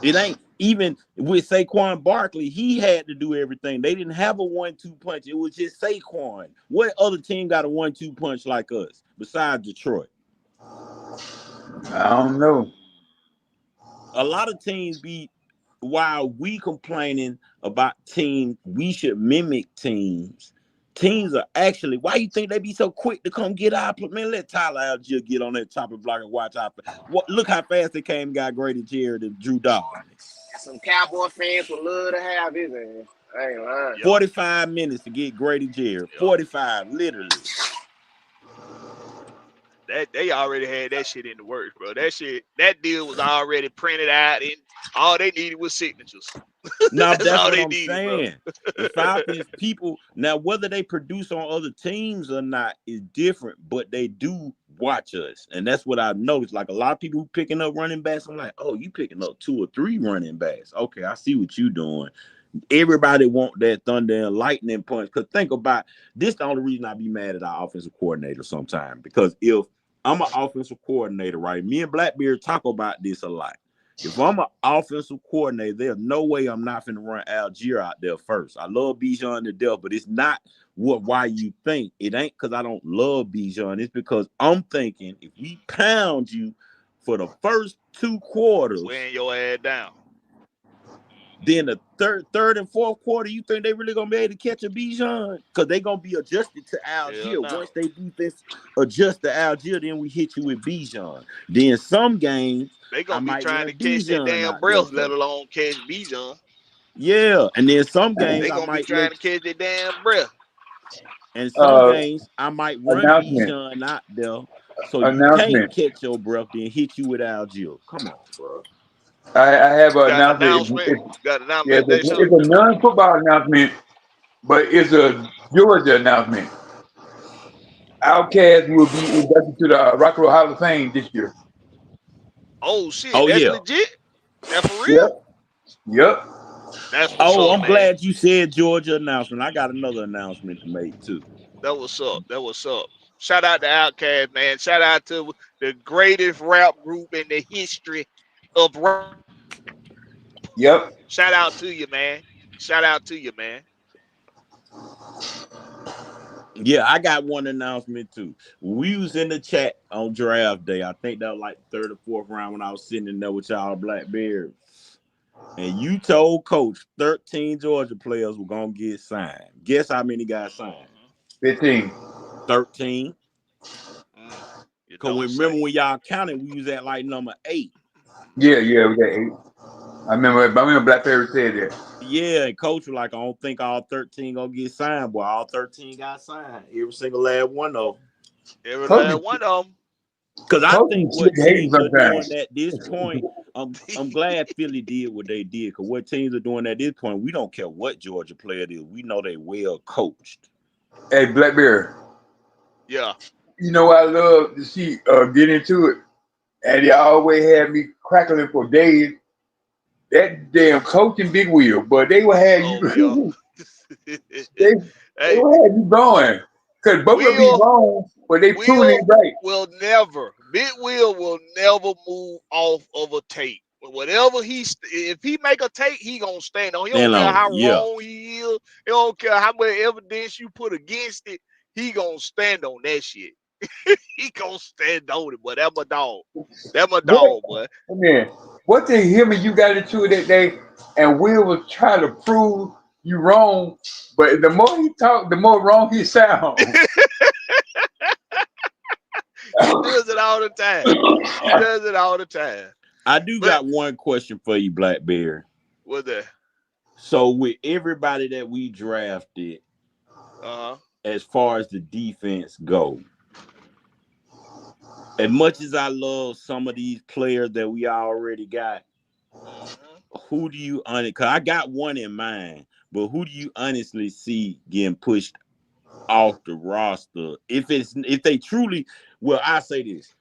It ain't even with Saquon Barkley. He had to do everything. They didn't have a 1-2 punch. It was just Saquon. What other team got a 1-2 punch like us besides Detroit? I don't know. A lot of teams be, while we complaining about teams, we should mimic teams. Teams are actually, why you think they be so quick to come get our, man, let Tyler Algier get on that chopping block and watch out. Look how fast they came and got Grady Jarrett and Drew Dawson. some Cowboy fans would love to have his ass. I ain't lying. 45 minutes to get Grady Jarrett. 45, literally. That they already had that shit in the works, bro. That deal was already printed out, and all they needed was signatures. Now that's all what they I'm needed, saying. The Falcons people, now whether they produce on other teams or not is different, but they do watch us, and that's what I've noticed. Like a lot of people who picking up running backs, I'm like, oh, you picking up 2 or 3 running backs? Okay, I see what you doing. Everybody want that thunder and lightning punch. Because think about this, the only reason I be mad at our offensive coordinator sometimes. Because if I'm an offensive coordinator, right? Me and Blakberry talk about this a lot. If I'm an offensive coordinator, there's no way I'm not finna run Algier out there first. I love Bijan to death, but it's not why you think. It ain't because I don't love Bijan. It's because I'm thinking if we pound you for the first 2 quarters, weighing your ass down. then the third and fourth quarter, you think they really gonna be able to catch a Bijan? Because they gonna be adjusted to Algier. No. Once they defense adjust to Algier, then we hit you with Bijan. Then some games They I gonna be might trying run to catch that Bijan damn out there breath, let first. alone catch Bijan. Yeah, and then some games They I gonna be might trying to catch that damn breath. and some games I might run Announcement. Bijan out there, so you can't Announcement. catch your breath, then hit you with Algier. Come on, bro. I have You an got an announcement. announcement? You got an Yeah, announcement, Deshaun? it's a non-football announcement, but it's a Georgia announcement. Outcast will be inducted to the Rock and Roll Hall of Fame this year. Oh shit, Oh that's yeah. legit? That for real? Yep. Yep. That's what's Oh, up, I'm man. glad you said Georgia announcement. I got another announcement to make too. That what's up. That what's up. Shout out to Outkast, man. Shout out to the greatest rap group in the history of rap. Yep. Shout out to you, man. Shout out to you, man. Yeah, I got one announcement too. We was in the chat on draft day. I think that was like the 3rd or 4th round when I was sitting in there with y'all Blackberry. And you told Coach 13 Georgia players were gonna get signed. Guess how many got signed? 15. 13. You Cause don't remember say. when y'all counted, we was at like number 8. Yeah, we got 8. I remember Blackberry said that. Yeah, and Coach was like, I don't think all 13 gonna get signed. Boy, all 13 got signed. Every single last one of them. Every Coach last one of them. Because I Coach think is what slick hating teams are doing sometimes. at this point, I'm glad Philly did what they did. Because what teams are doing at this point, we don't care what Georgia player it is. We know they well coached. Hey, Blackberry. Yeah. You know I love to see get into it. And they always had me crackling for days. That damn coaching big wheel, but they will have Oh you yeah. they Hey, will have you going. Cause both of them be Will wrong, but they proving it Will right. will never, Big Will never move off of a tape. Whatever if he make a tape, he gonna stand on. He don't Stand care on it. how Yeah. wrong he is. He don't care how much evidence you put against it. He gonna stand on that shit. He gonna stand on it, but that my dog. That my What dog, boy. I mean, what the him and you got into it that day, and Will was trying to prove you wrong, but the more he talked, the more wrong he sound. He does it all the time. He does it all the time. I do But got one question for you, Blackberry. with that, So with everybody that we drafted, uh-huh. as far as the defense go, as much as I love some of these players that we already got, who do you because I got one in mind, but who do you honestly see getting pushed off the roster? If they truly, well, I say this.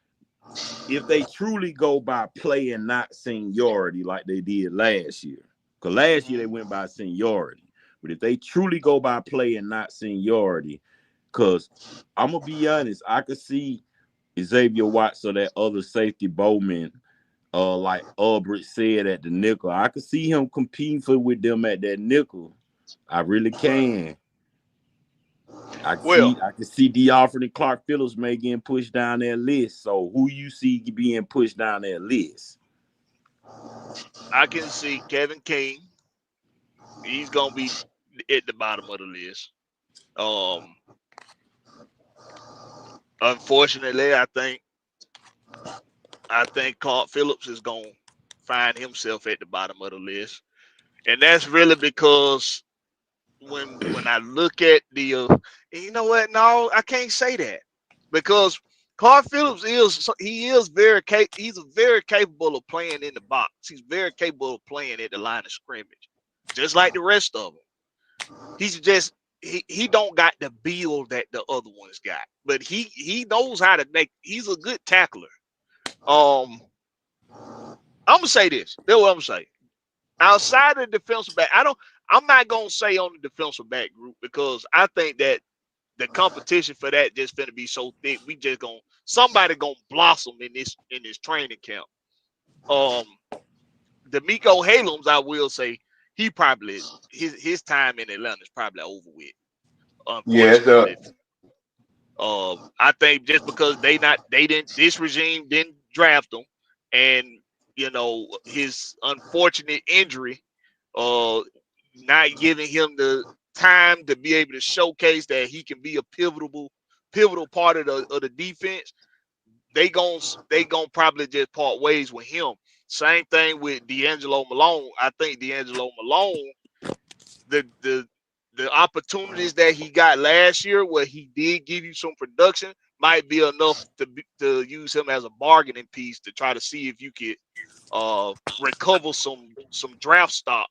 If they truly go by play and not seniority like they did last year, because last year they went by seniority. But if they truly go by play and not seniority, because I'm going to be honest, I could see Xavier Watts or that other safety Bowman, like Albrecht said at the nickel. I could see him competing with them at that nickel. I really can. I can see D'Alford and Clark Phillips may getting pushed down that list. So who you see being pushed down that list? I can see Kevin King. He's gonna be at the bottom of the list. Unfortunately, I think Clark Phillips is gonna find himself at the bottom of the list, and that's really because when I look at the, you know what? No, I can't say that because Clark Phillips he's very capable of playing in the box. He's very capable of playing at the line of scrimmage, just like the rest of them. He's just he don't got the build that the other ones got, but he knows how to make. He's a good tackler. I'm gonna say this. That's what I'm gonna say. Outside of the defensive back, I'm not gonna say on the defensive back group because I think that the competition for that just gonna be so thick. We just somebody gonna blossom in this training camp. D'Amico Halams, I will say, he probably his time in Atlanta is probably over with. Unfortunately, I think just because this regime didn't draft him, and his unfortunate injury, not giving him the time to be able to showcase that he can be a pivotal part of the defense. They gon' probably just part ways with him. Same thing with D'Angelo Malone. I think D'Angelo Malone, the opportunities that he got last year, where he did give you some production, might be enough to use him as a bargaining piece to try to see if you could recover some draft stock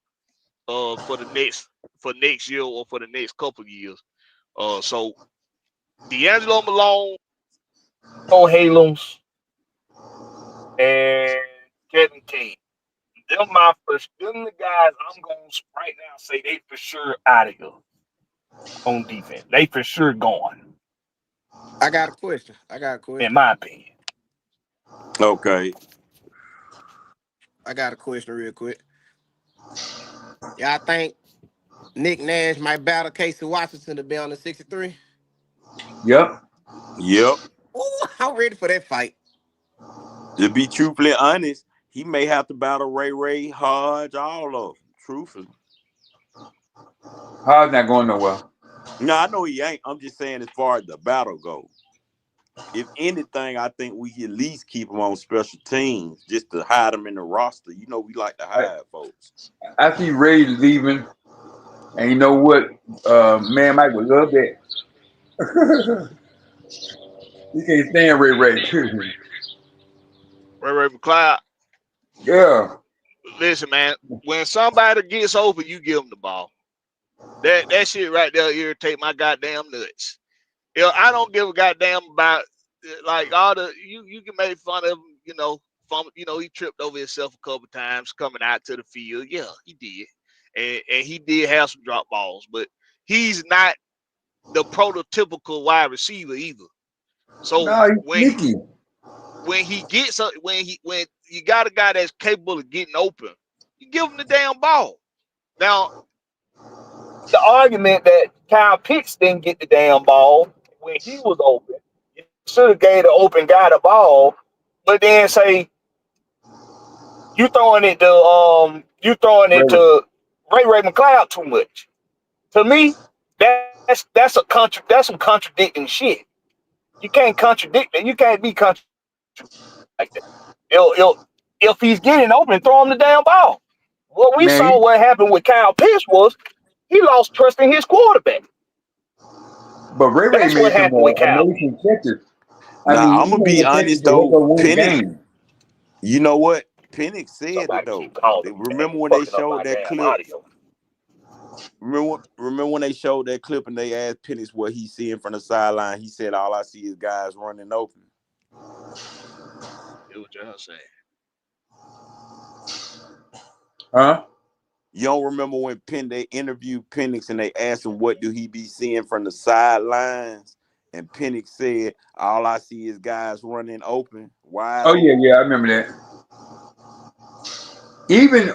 for next year or for the next couple of years. So D'Angelo Malone, Halams, and Kevin King. Them the guys I'm going to right now say they for sure out of here on defense. They for sure gone. I got a question. In my opinion. Okay. I got a question real quick. Y'all think Nick Nash might battle Casey Washington to be on the 63? Yep. Yep. Ooh, I'm ready for that fight. To be truthfully honest, he may have to battle Ray Hodge, all of them. Truthfully. Hodge not going nowhere. No, I know he ain't. I'm just saying as far as the battle goes. If anything, I think we at least keep him on special teams just to hide him in the roster. You know, we like to hide folks. I see Ray leaving, and you know what? Man, Mike would love that. You can't stand Ray. Ray McLeod. Yeah. Listen, man. When somebody gets open, you give them the ball. That shit right there irritate my goddamn nuts. I don't give a goddamn about like all the you can make fun of him, he tripped over himself a couple times coming out to the field. Yeah, he did. And he did have some drop balls, but he's not the prototypical wide receiver either. So when you got a guy that's capable of getting open, you give him the damn ball. Now, the argument that Kyle Pitts didn't get the damn ball when he was open, you should have gave the open guy the ball, but then say you throwing it to Ray McLeod too much. To me, that's some contradicting shit. You can't contradict it. You can't be contradicting like that. If he's getting open, throw him the damn ball. What we saw what happened with Kyle Pitts was he lost trust in his quarterback. But Ray That's made what some happened with Kyle. amazing catches. I Now mean, I'm you gonna be can't Penix honest to help though. us win the Penix, game. you know what? Penix said it though. Remember when they showed that clip? Remember when they showed that clip and they asked Penix what he seeing from the sideline? He said, "All I see is guys running open." It was just saying. Huh? You don't remember when they interviewed Penix and they asked him what do he be seeing from the sidelines? And Penix said, "All I see is guys running open, wide Oh yeah, open." yeah, I remember that. Even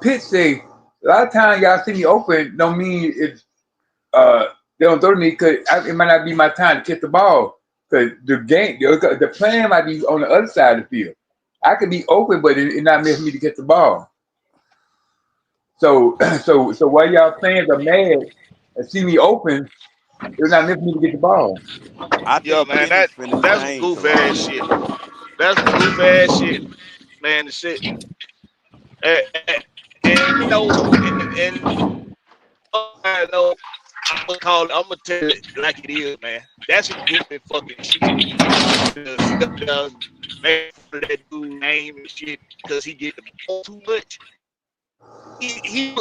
Pitt say a lot of times y'all see me open don't mean it's they don't throw to me because it might not be my time to catch the ball. Because the plan might be on the other side of the field. I could be open, but it not meant for me to catch the ball. So so while y'all fans are mad and see me open, it's not meant for me to get the ball. I Yeah, think man, Penix finna that's some change a goof lot. ass shit. That's some goof ass shit, man. The shit, and, and you know, and I know I'm gonna call it. I'm gonna tell it like it is, man. That's some goofy fucking shit. To sit up there, make fun of that dude name and shit because he get the ball too much. He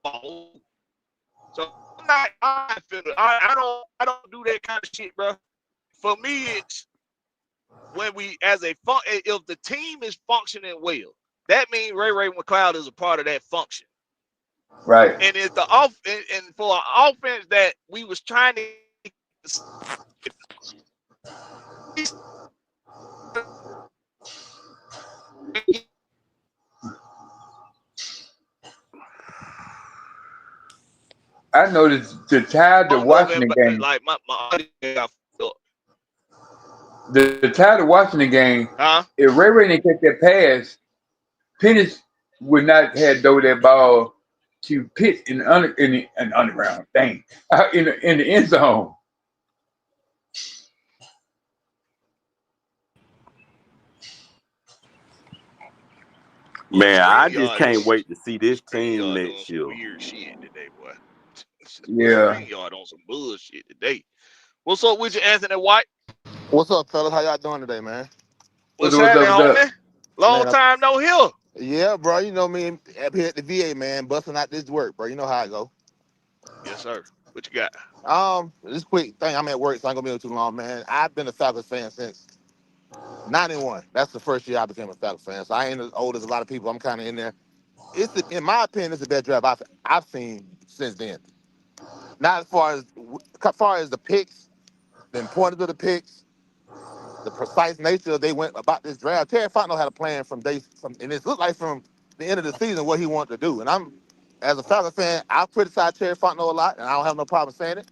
ball. So I don't do that kind of shit, bro. For me, it's when we as a if the team is functioning well, that means Ray McLeod is a part of that function. Right. And if the off and for an offense that we was trying to I noticed the Tide of Washington game. like my audio got fucked up. The Tide of Washington game. Huh? If Ray didn't catch that pass, Penix would not have throw that ball to Pitt in the underground. Dang, in the end zone. Yeah, Man, I just can't wait to see this team StreamYard doing next some year. weird shit today, boy. Yeah. StreamYard on some bullshit today. What's up with you, Anthony White? What's up, fellas? How y'all doing today, man? What's What's happening, up? What's up? homie? Long Man, time no hear. yeah, bro. You know me up here at the VA, man, busting out this work, bro. You know how I go. Yes, sir. What you got? This quick thing. I'm at work, so I ain't gonna be here too long, man. I've been a Falcons fan since '91. That's the first year I became a Falcons fan. So I ain't as old as a lot of people. I'm kind of in there. In my opinion, it's the best draft I've seen since then. Not as far as the picks, the importance of the picks, the precise nature they went about this draft. Terry Fontenot had a plan and it looked like from the end of the season what he wanted to do. And as a Falcons fan, I criticize Terry Fontenot a lot, and I don't have no problem saying it.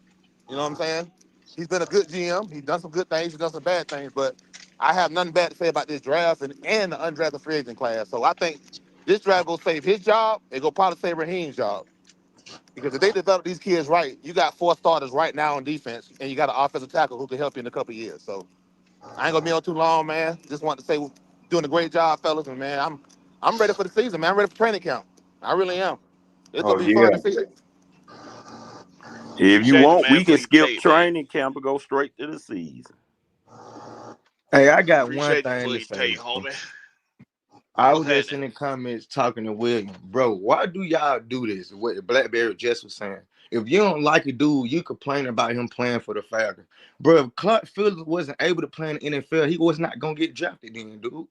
You know what I'm saying? He's been a good GM. He's done some good things. He's done some bad things, but I have nothing bad to say about this draft and the undrafted free agent class. So I think this draft will save his job. It will probably save Raheem's job. Because if they develop these kids right, you got 4 starters right now on defense, and you got an offensive tackle who can help you in a couple of years. So I ain't gonna be on too long, man. Just want to say, doing a great job, fellas, and man, I'm ready for the season, man. I'm ready for training camp. I really am. It's gonna Oh be fun yeah. to see it. If you Appreciate you, want, man, we for can your skip take, man. training camp and go straight to the season. Hey, I got one Appreciate you thing for to your say, take, bro. homie. I What's was just happening? in the comments talking to William, bro. Why do y'all do this? What Blackberry just was saying. If you don't like a dude, you complain about him playing for the Falcons, bro. If Clark Phillips wasn't able to play in the NFL, he was not gonna get drafted, then, dude.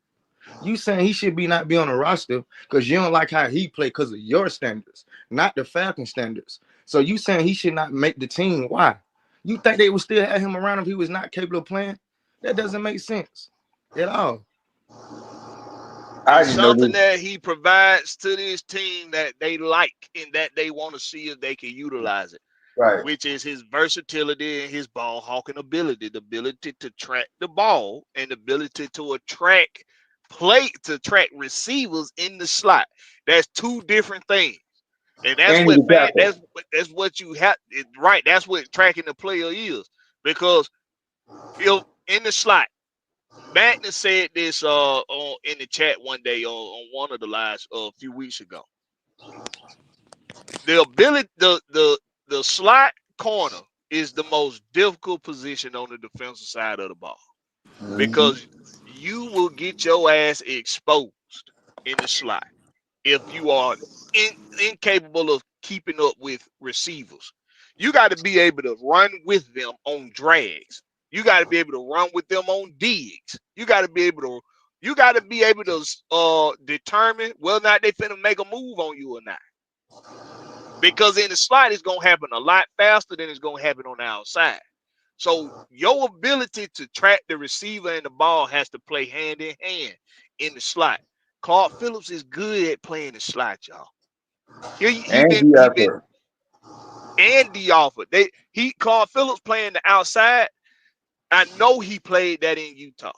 You saying he should be not be on the roster because you don't like how he played because of your standards, not the Falcon standards. So you saying he should not make the team? Why? You think they would still have him around if he was not capable of playing? That doesn't make sense at all. I It's didn't know something this. that he provides to this team that they like and that they want to see if they can utilize it, Right. which is his versatility and his ball hawking ability, the ability to track the ball and the ability to track receivers in the slot. That's two different things. And that's And he's what a tackle. that's what you have, right? That's what tracking the player is. Because if in the slot, Magnus said this in the chat one day on one of the lives a few weeks ago. The ability, the slot corner is the most difficult position on the defensive side of the ball Mhm. because you will get your ass exposed in the slot if you are in, incapable of keeping up with receivers. You got to be able to run with them on drags. You got to be able to run with them on digs. You got to be able to determine whether or not they finna make a move on you or not. Because in the slot, it's gonna happen a lot faster than it's gonna happen on the outside. So your ability to track the receiver and the ball has to play hand in hand in the slot. Clark Phillips is good at playing the slot, y'all. He And been the he been effort. and the offer. Clark Phillips playing the outside. I know he played that in Utah.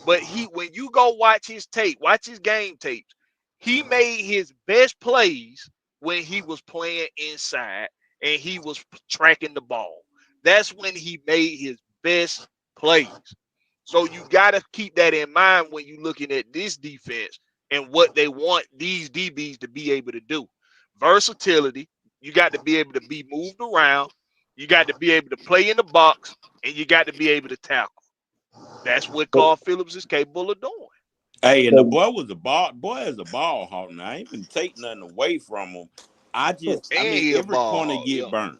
But when you go watch his tape, watch his game tapes, he made his best plays when he was playing inside and he was tracking the ball. That's when he made his best plays. So you got to keep that in mind when you're looking at this defense and what they want these DBs to be able to do. Versatility, you got to be able to be moved around, you got to be able to play in the box, and you got to be able to tackle. That's what So, Carl Phillips is capable of doing. Hey, and the so, boy was a boy is a ball hawk. Now I ain't gonna take nothing away from him. I And mean, he a every ball corner hog, get yeah. burnt.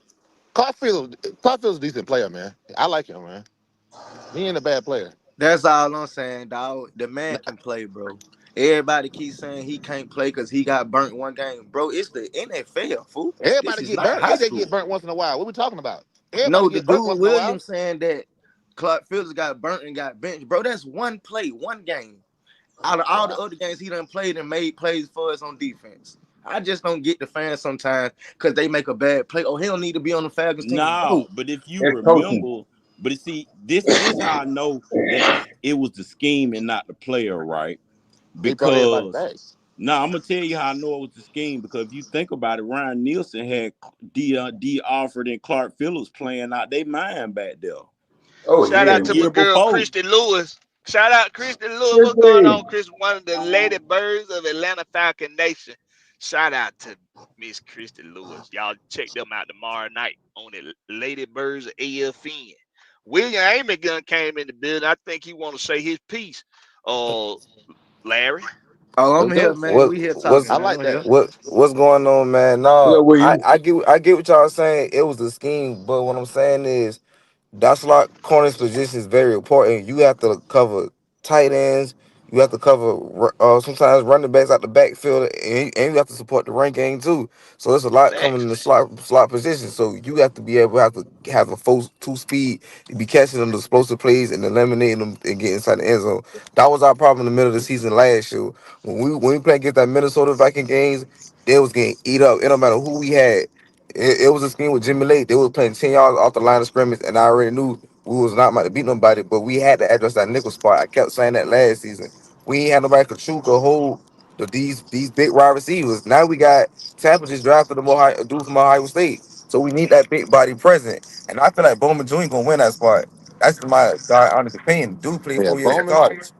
Clark Field's a decent player, man. I like him, man. He ain't a bad player. That's all I'm saying, dog. The man can play, bro. Everybody keeps saying he can't play because he got burnt one game. Bro, it's the NFL, fool. This Everybody is get not burnt. high AJ get school. burnt once in a while. What we talking about? Everybody No, the get burnt once dude in a while. Williams saying that Clark Fields got burnt and got benched. Bro, that's one play, one game. Out of all the other games he done played and made plays for us on defense. I just don't get the fans sometimes because they make a bad play. Oh, he don't need to be on the Falcons team. No, Bro, but if you it's coaching. remember, but you see, this how I know that it was the scheme and not the player, right? They brought everybody Because back. now I'm gonna tell you how I know it was the scheme. Because if you think about it, Ryan Nielsen had D. Alford and Clark Phillips playing out their mind back there Oh Shout yeah. out the to my year girl before. Christy Lewis. Shout out Christy Lewis. What's going Chrissy. on, Chris? One of the lady birds of Atlanta Falcon Nation. Shout out to Miss Christy Lewis. Y'all check them out tomorrow night on the Lady Birds of AFN. William Amigun came in the building. I think he want to say his piece. Uh, Larry. oh, I'm Let's here, go. man. We here talking, I man. like I'm here. that. What's going on, man? What No, up with I, you? I get I get what y'all saying. It was the scheme, but what I'm saying is that's why corners position is very important. You have to cover tight ends. You have to cover sometimes running backs out the backfield, and you have to support the run game too. So there's a lot coming in Facts. the slot position. So you have to be able to have a full two speed, to be catching them the explosive plays and eliminating them and get inside the end zone. That was our problem in the middle of the season last year. When we played against that Minnesota Viking games, they was getting eat up. It don't matter who we had. It was a scheme with Jimmy Lake. They was playing 10 yards off the line of scrimmage, and I already knew we was not about to beat nobody, but we had to address that nickel spot. I kept saying that last season. We ain't had nobody could shoot or hold these big wide receivers. Now we got Tampa just drafted a dude from Ohio State. So we need that big body present. And I feel like Bowman Jr. gonna win that spot. That's my honest opinion. Dude played Yeah, 4 years in Bowman. college.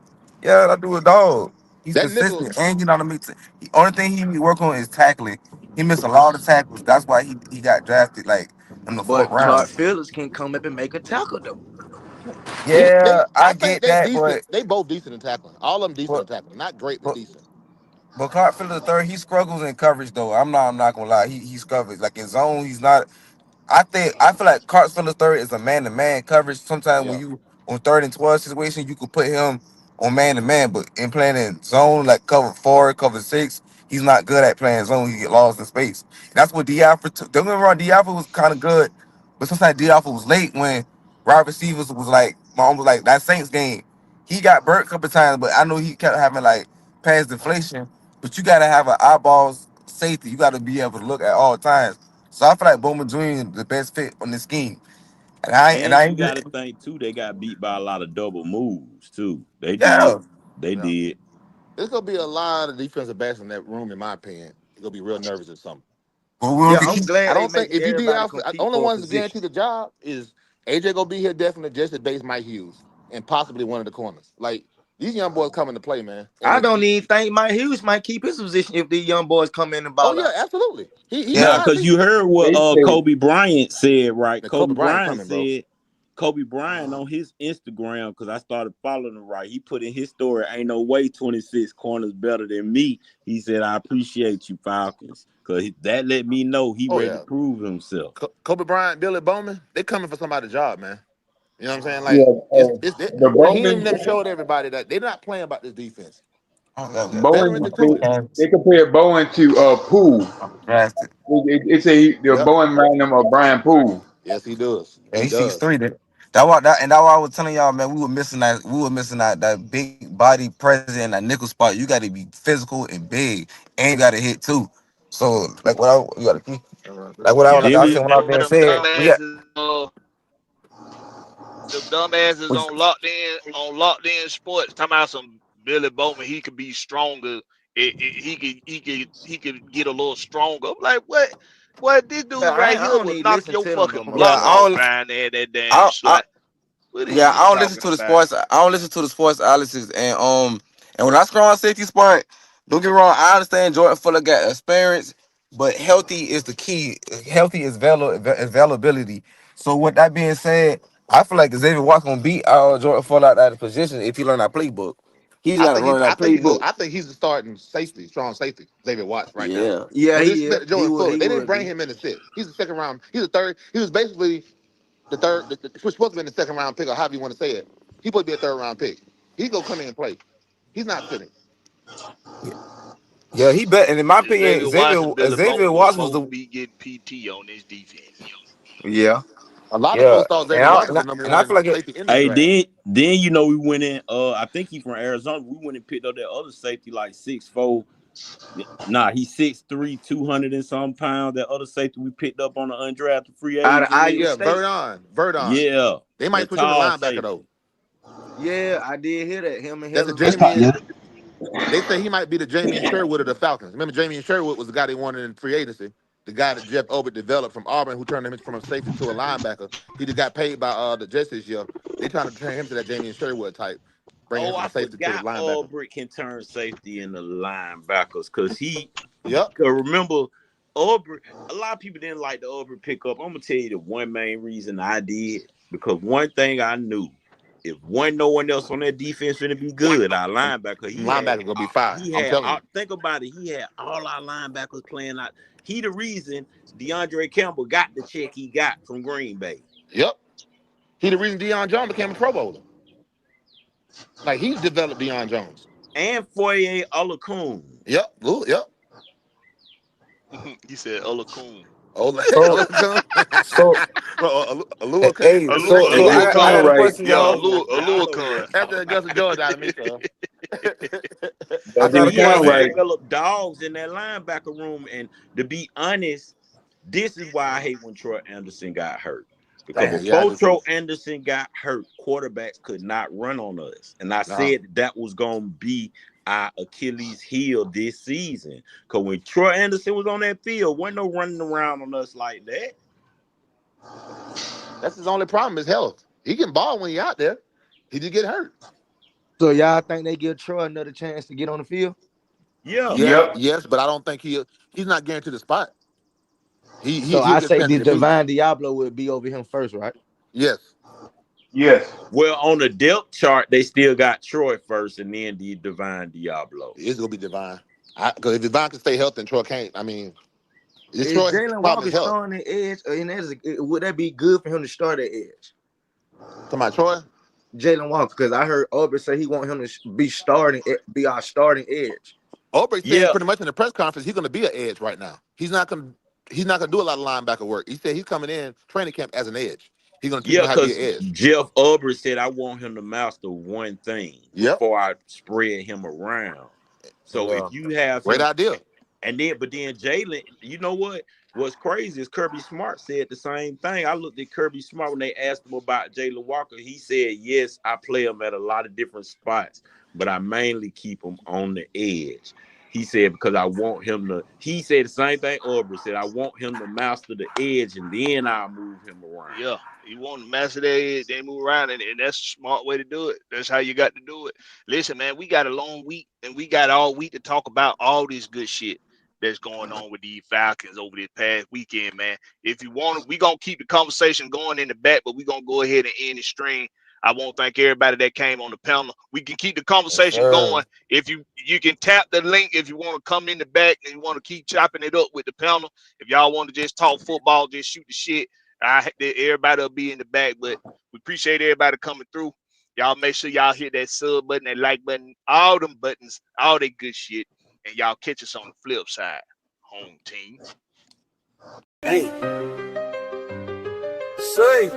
Yeah, that dude a dog. He's That nickel. consistent and you know what I mean. The only thing he work on is tackling. He missed a lot of tackles. That's why he got drafted like in the fourth But Clark round. Phillips can come up and make a tackle, though. They Yeah, I I think get they that, decent. They both decent in tackling. All of them decent but in tackling. Not great, but but decent. but Clark Phillips the third, he struggles in coverage though. I'm not gonna lie. He struggles. Like in zone, he's not. I feel like Cartfield third is a man to man coverage. Sometimes when Yeah. you on 3rd and 12 situation, you could put him on man to man, but in playing in zone like cover 4, cover 6, he's not good at playing zone. He get lost in space. That's what Diafra. Don't get me wrong, Diafra was kind of good, but sometimes Diafra was late when wide receivers was like almost like that Saints game. He got burnt a couple times, but I know he kept having like pass deflation. But you gotta have an eyeballs safety. You gotta be able to look at all times. So I feel like Bowman Jr. is the best fit on the scheme. And I and And I you ain't got to think too, they got beat by a lot of double moves too. They did. yeah. They Yeah. did. There's gonna be a lot of defensive backs in that room, in my opinion. You're gonna be real nervous or something. But we don't Yeah, get I'm I glad they don't think making if you did everybody Alfred, the compete only for a ones that position. guarantee the job is AJ gonna be here definitely just at base Mike Hughes and possibly one of the corners. Like These young boys coming to play, man. I don't even think Mike Hughes might keep his position if these young boys come in and ball yeah, out. absolutely. He Nah, might because be. you heard what They say Kobe Bryant said, right? Man, Kobe Kobe Bryant Bryant coming, bro. said, Kobe Bryant on his Instagram, because I started following him, right? He put in his story, ain't no way 26 corners better than me. He said, I appreciate you, Falcons. Because that let me know he Oh ready to yeah. prove himself. Kobe Bryant, Billy Bowman, they coming for somebody's job, man. You know what I'm saying? yeah, Like the Raheem Bowman them showed everybody that they're not playing about this defense. Veterans Bowen included. they compared Bowen to Poole. Drafted. It's a the Yep. Bowen remind them of Brian Poole. Yes, he does. Yeah, He he's six does. three. That why I was telling y'all, man, we were missing that big body presence and that nickel spot. You got to be physical and big, and you got to hit too. So like what I you got to like what I Yeah, like Them I but is, said when I was remember being them said, we got dumbasses. Them dumbasses which, on locked in sports. Talking about some Billy Bowman. He could be stronger. He could get a little stronger. I'm like, what? What this Yeah, dude right I here don't will need to knock listen your to them no fucking more, yeah block bro. off down there in that damn I slot. What is Yeah, you I don't listen talking to the about? sports. I don't listen to the sports analysis, and when I scroll on safety spot, don't get me wrong. I understand Jordan Fuller got experience, but healthy is the key. Healthy is availability. So with that being said, I feel like Xavier Watts gonna beat Jordan Fuller out of the position if he learn that playbook. He's got to learn that playbook. I think he's the starting safety, strong safety, David Watts right now. Yeah, Yeah, No he is. disrespect to Jordan Fuller. He They didn't would bring be. him in the sixth. He's the second round. He's the third. He was basically the third. Was supposed to be in the second round pick, or however you want to say it. He's supposed to be a third round pick. He's gonna come in and play. He's not sitting. yeah, he bet. And in my opinion, Xavier Watts and Billy Xavier Bowman will Watts was both the be getting PT on this defense. Yeah. A lot of yeah, folks thought and Xavier Watts was the number and I one feel like safety in this hey, draft. then we went in, I think he from Arizona. We went and picked up that other safety, like 6'4". Nah, he's 6'3", 200 and some pounds. That other safety we picked up on the undrafted free Out of agent Iowa list. Yeah, State. Verdon. Yeah, They might that switch him to tall linebacker safety. though. Yeah, I did hear that. Him and That's a Hillis That's was not Jamie. yeah. They say he might be the Jamie Sherwood of the Falcons. Remember, Jamie Sherwood was the guy they wanted in free agency. The guy that Jeff Obert developed from Auburn, who turned him from a safety to a linebacker. He just got paid by the Jets this year. They trying to turn him to that Jamie Sherwood type, bring him Oh, from I a safety to a forgot linebacker. Albrecht can turn safety into linebackers because Yep. cause remember, Albrecht, a lot of people didn't like the Albrecht pickup. I'm going to tell you the one main reason I did, because one thing I knew, if no one else on that defense going to be good, our linebacker, Linebackers gonna be fine. I'm telling you. think about it, he had all our linebackers playing out. He the reason DeAndre Campbell got the check he got from Green Bay. Yep. He the reason Deion Jones became a Pro Bowler. Like he developed Deion Jones. And Foye Olakun. Yep. Ooh, yep. He said Olakun. Oh, so so. Aluakun. Hey, so Hey, I Con got a Aluakun. right. question, Yeah, y'all. Aluakun. After Augusta Georgia out of me, so. I That got do a He sound question. right. developed dogs in that linebacker room. And to be honest, this is why I hate when Troy Anderson got hurt. Because Damn, yeah, I before do too. Troy Anderson got hurt, quarterbacks could not run on us. And I Uh-huh. said that was going to be our Achilles heel this season. Because when Troy Anderson was on that field, wasn't no running around on us like that. That's his only problem is health. He can ball when he out there. He just get hurt. So y'all think they give Troy another chance to get on the field? Yeah. Yes, Yep. yes, but I don't think he's not guaranteed a spot. So He'll I get a say chance the to compete. Divine Diablo would be over him first, right? Yes. Yes. Well, on the depth chart, they still got Troy first and then the Divine Diablo. It's gonna be Divine. Because if Divine can stay healthy and Troy can't, I mean, Is Troy's Jalen problem Walker is health. starting the edge? Would that be good for him to start at edge? To my Troy? Jalen Walker, because I heard Aubrey say he want him to be our starting edge. Aubrey said Yeah. pretty much in the press conference he's gonna be an edge right now. He's not gonna do a lot of linebacker work. He said he's coming in training camp as an edge. He's gonna teach Yeah, him how to be because an edge. Jeff Ulbrich said I want him to master one thing Yep. before I spread him around. So if Yeah. you have Great him, idea. but then Jalen, you know what? What's crazy is Kirby Smart said the same thing. I looked at Kirby Smart when they asked him about Jalen Walker. He said, yes, I play him at a lot of different spots, but I mainly keep him on the edge. He said because I want him to. He said the same thing. Aubrey said I want him to master the edge, and then I'll move him around. Yeah, you want to master that, they move around, and that's a smart way to do it. That's how you got to do it. Listen, man, we got a long week, and we got all week to talk about all this good shit that's going on with the Falcons over this past weekend, man. If you want, we gonna keep the conversation going in the back, but we gonna go ahead and end the stream. I want to thank everybody that came on the panel. We can keep the conversation going. If you can tap the link if you want to come in the back and you want to keep chopping it up with the panel. If y'all want to just talk football, just shoot the shit. Everybody will be in the back, but we appreciate everybody coming through. Y'all make sure y'all hit that sub button, that like button, all them buttons, all that good shit, and y'all catch us on the flip side. Home team. Hey. Say.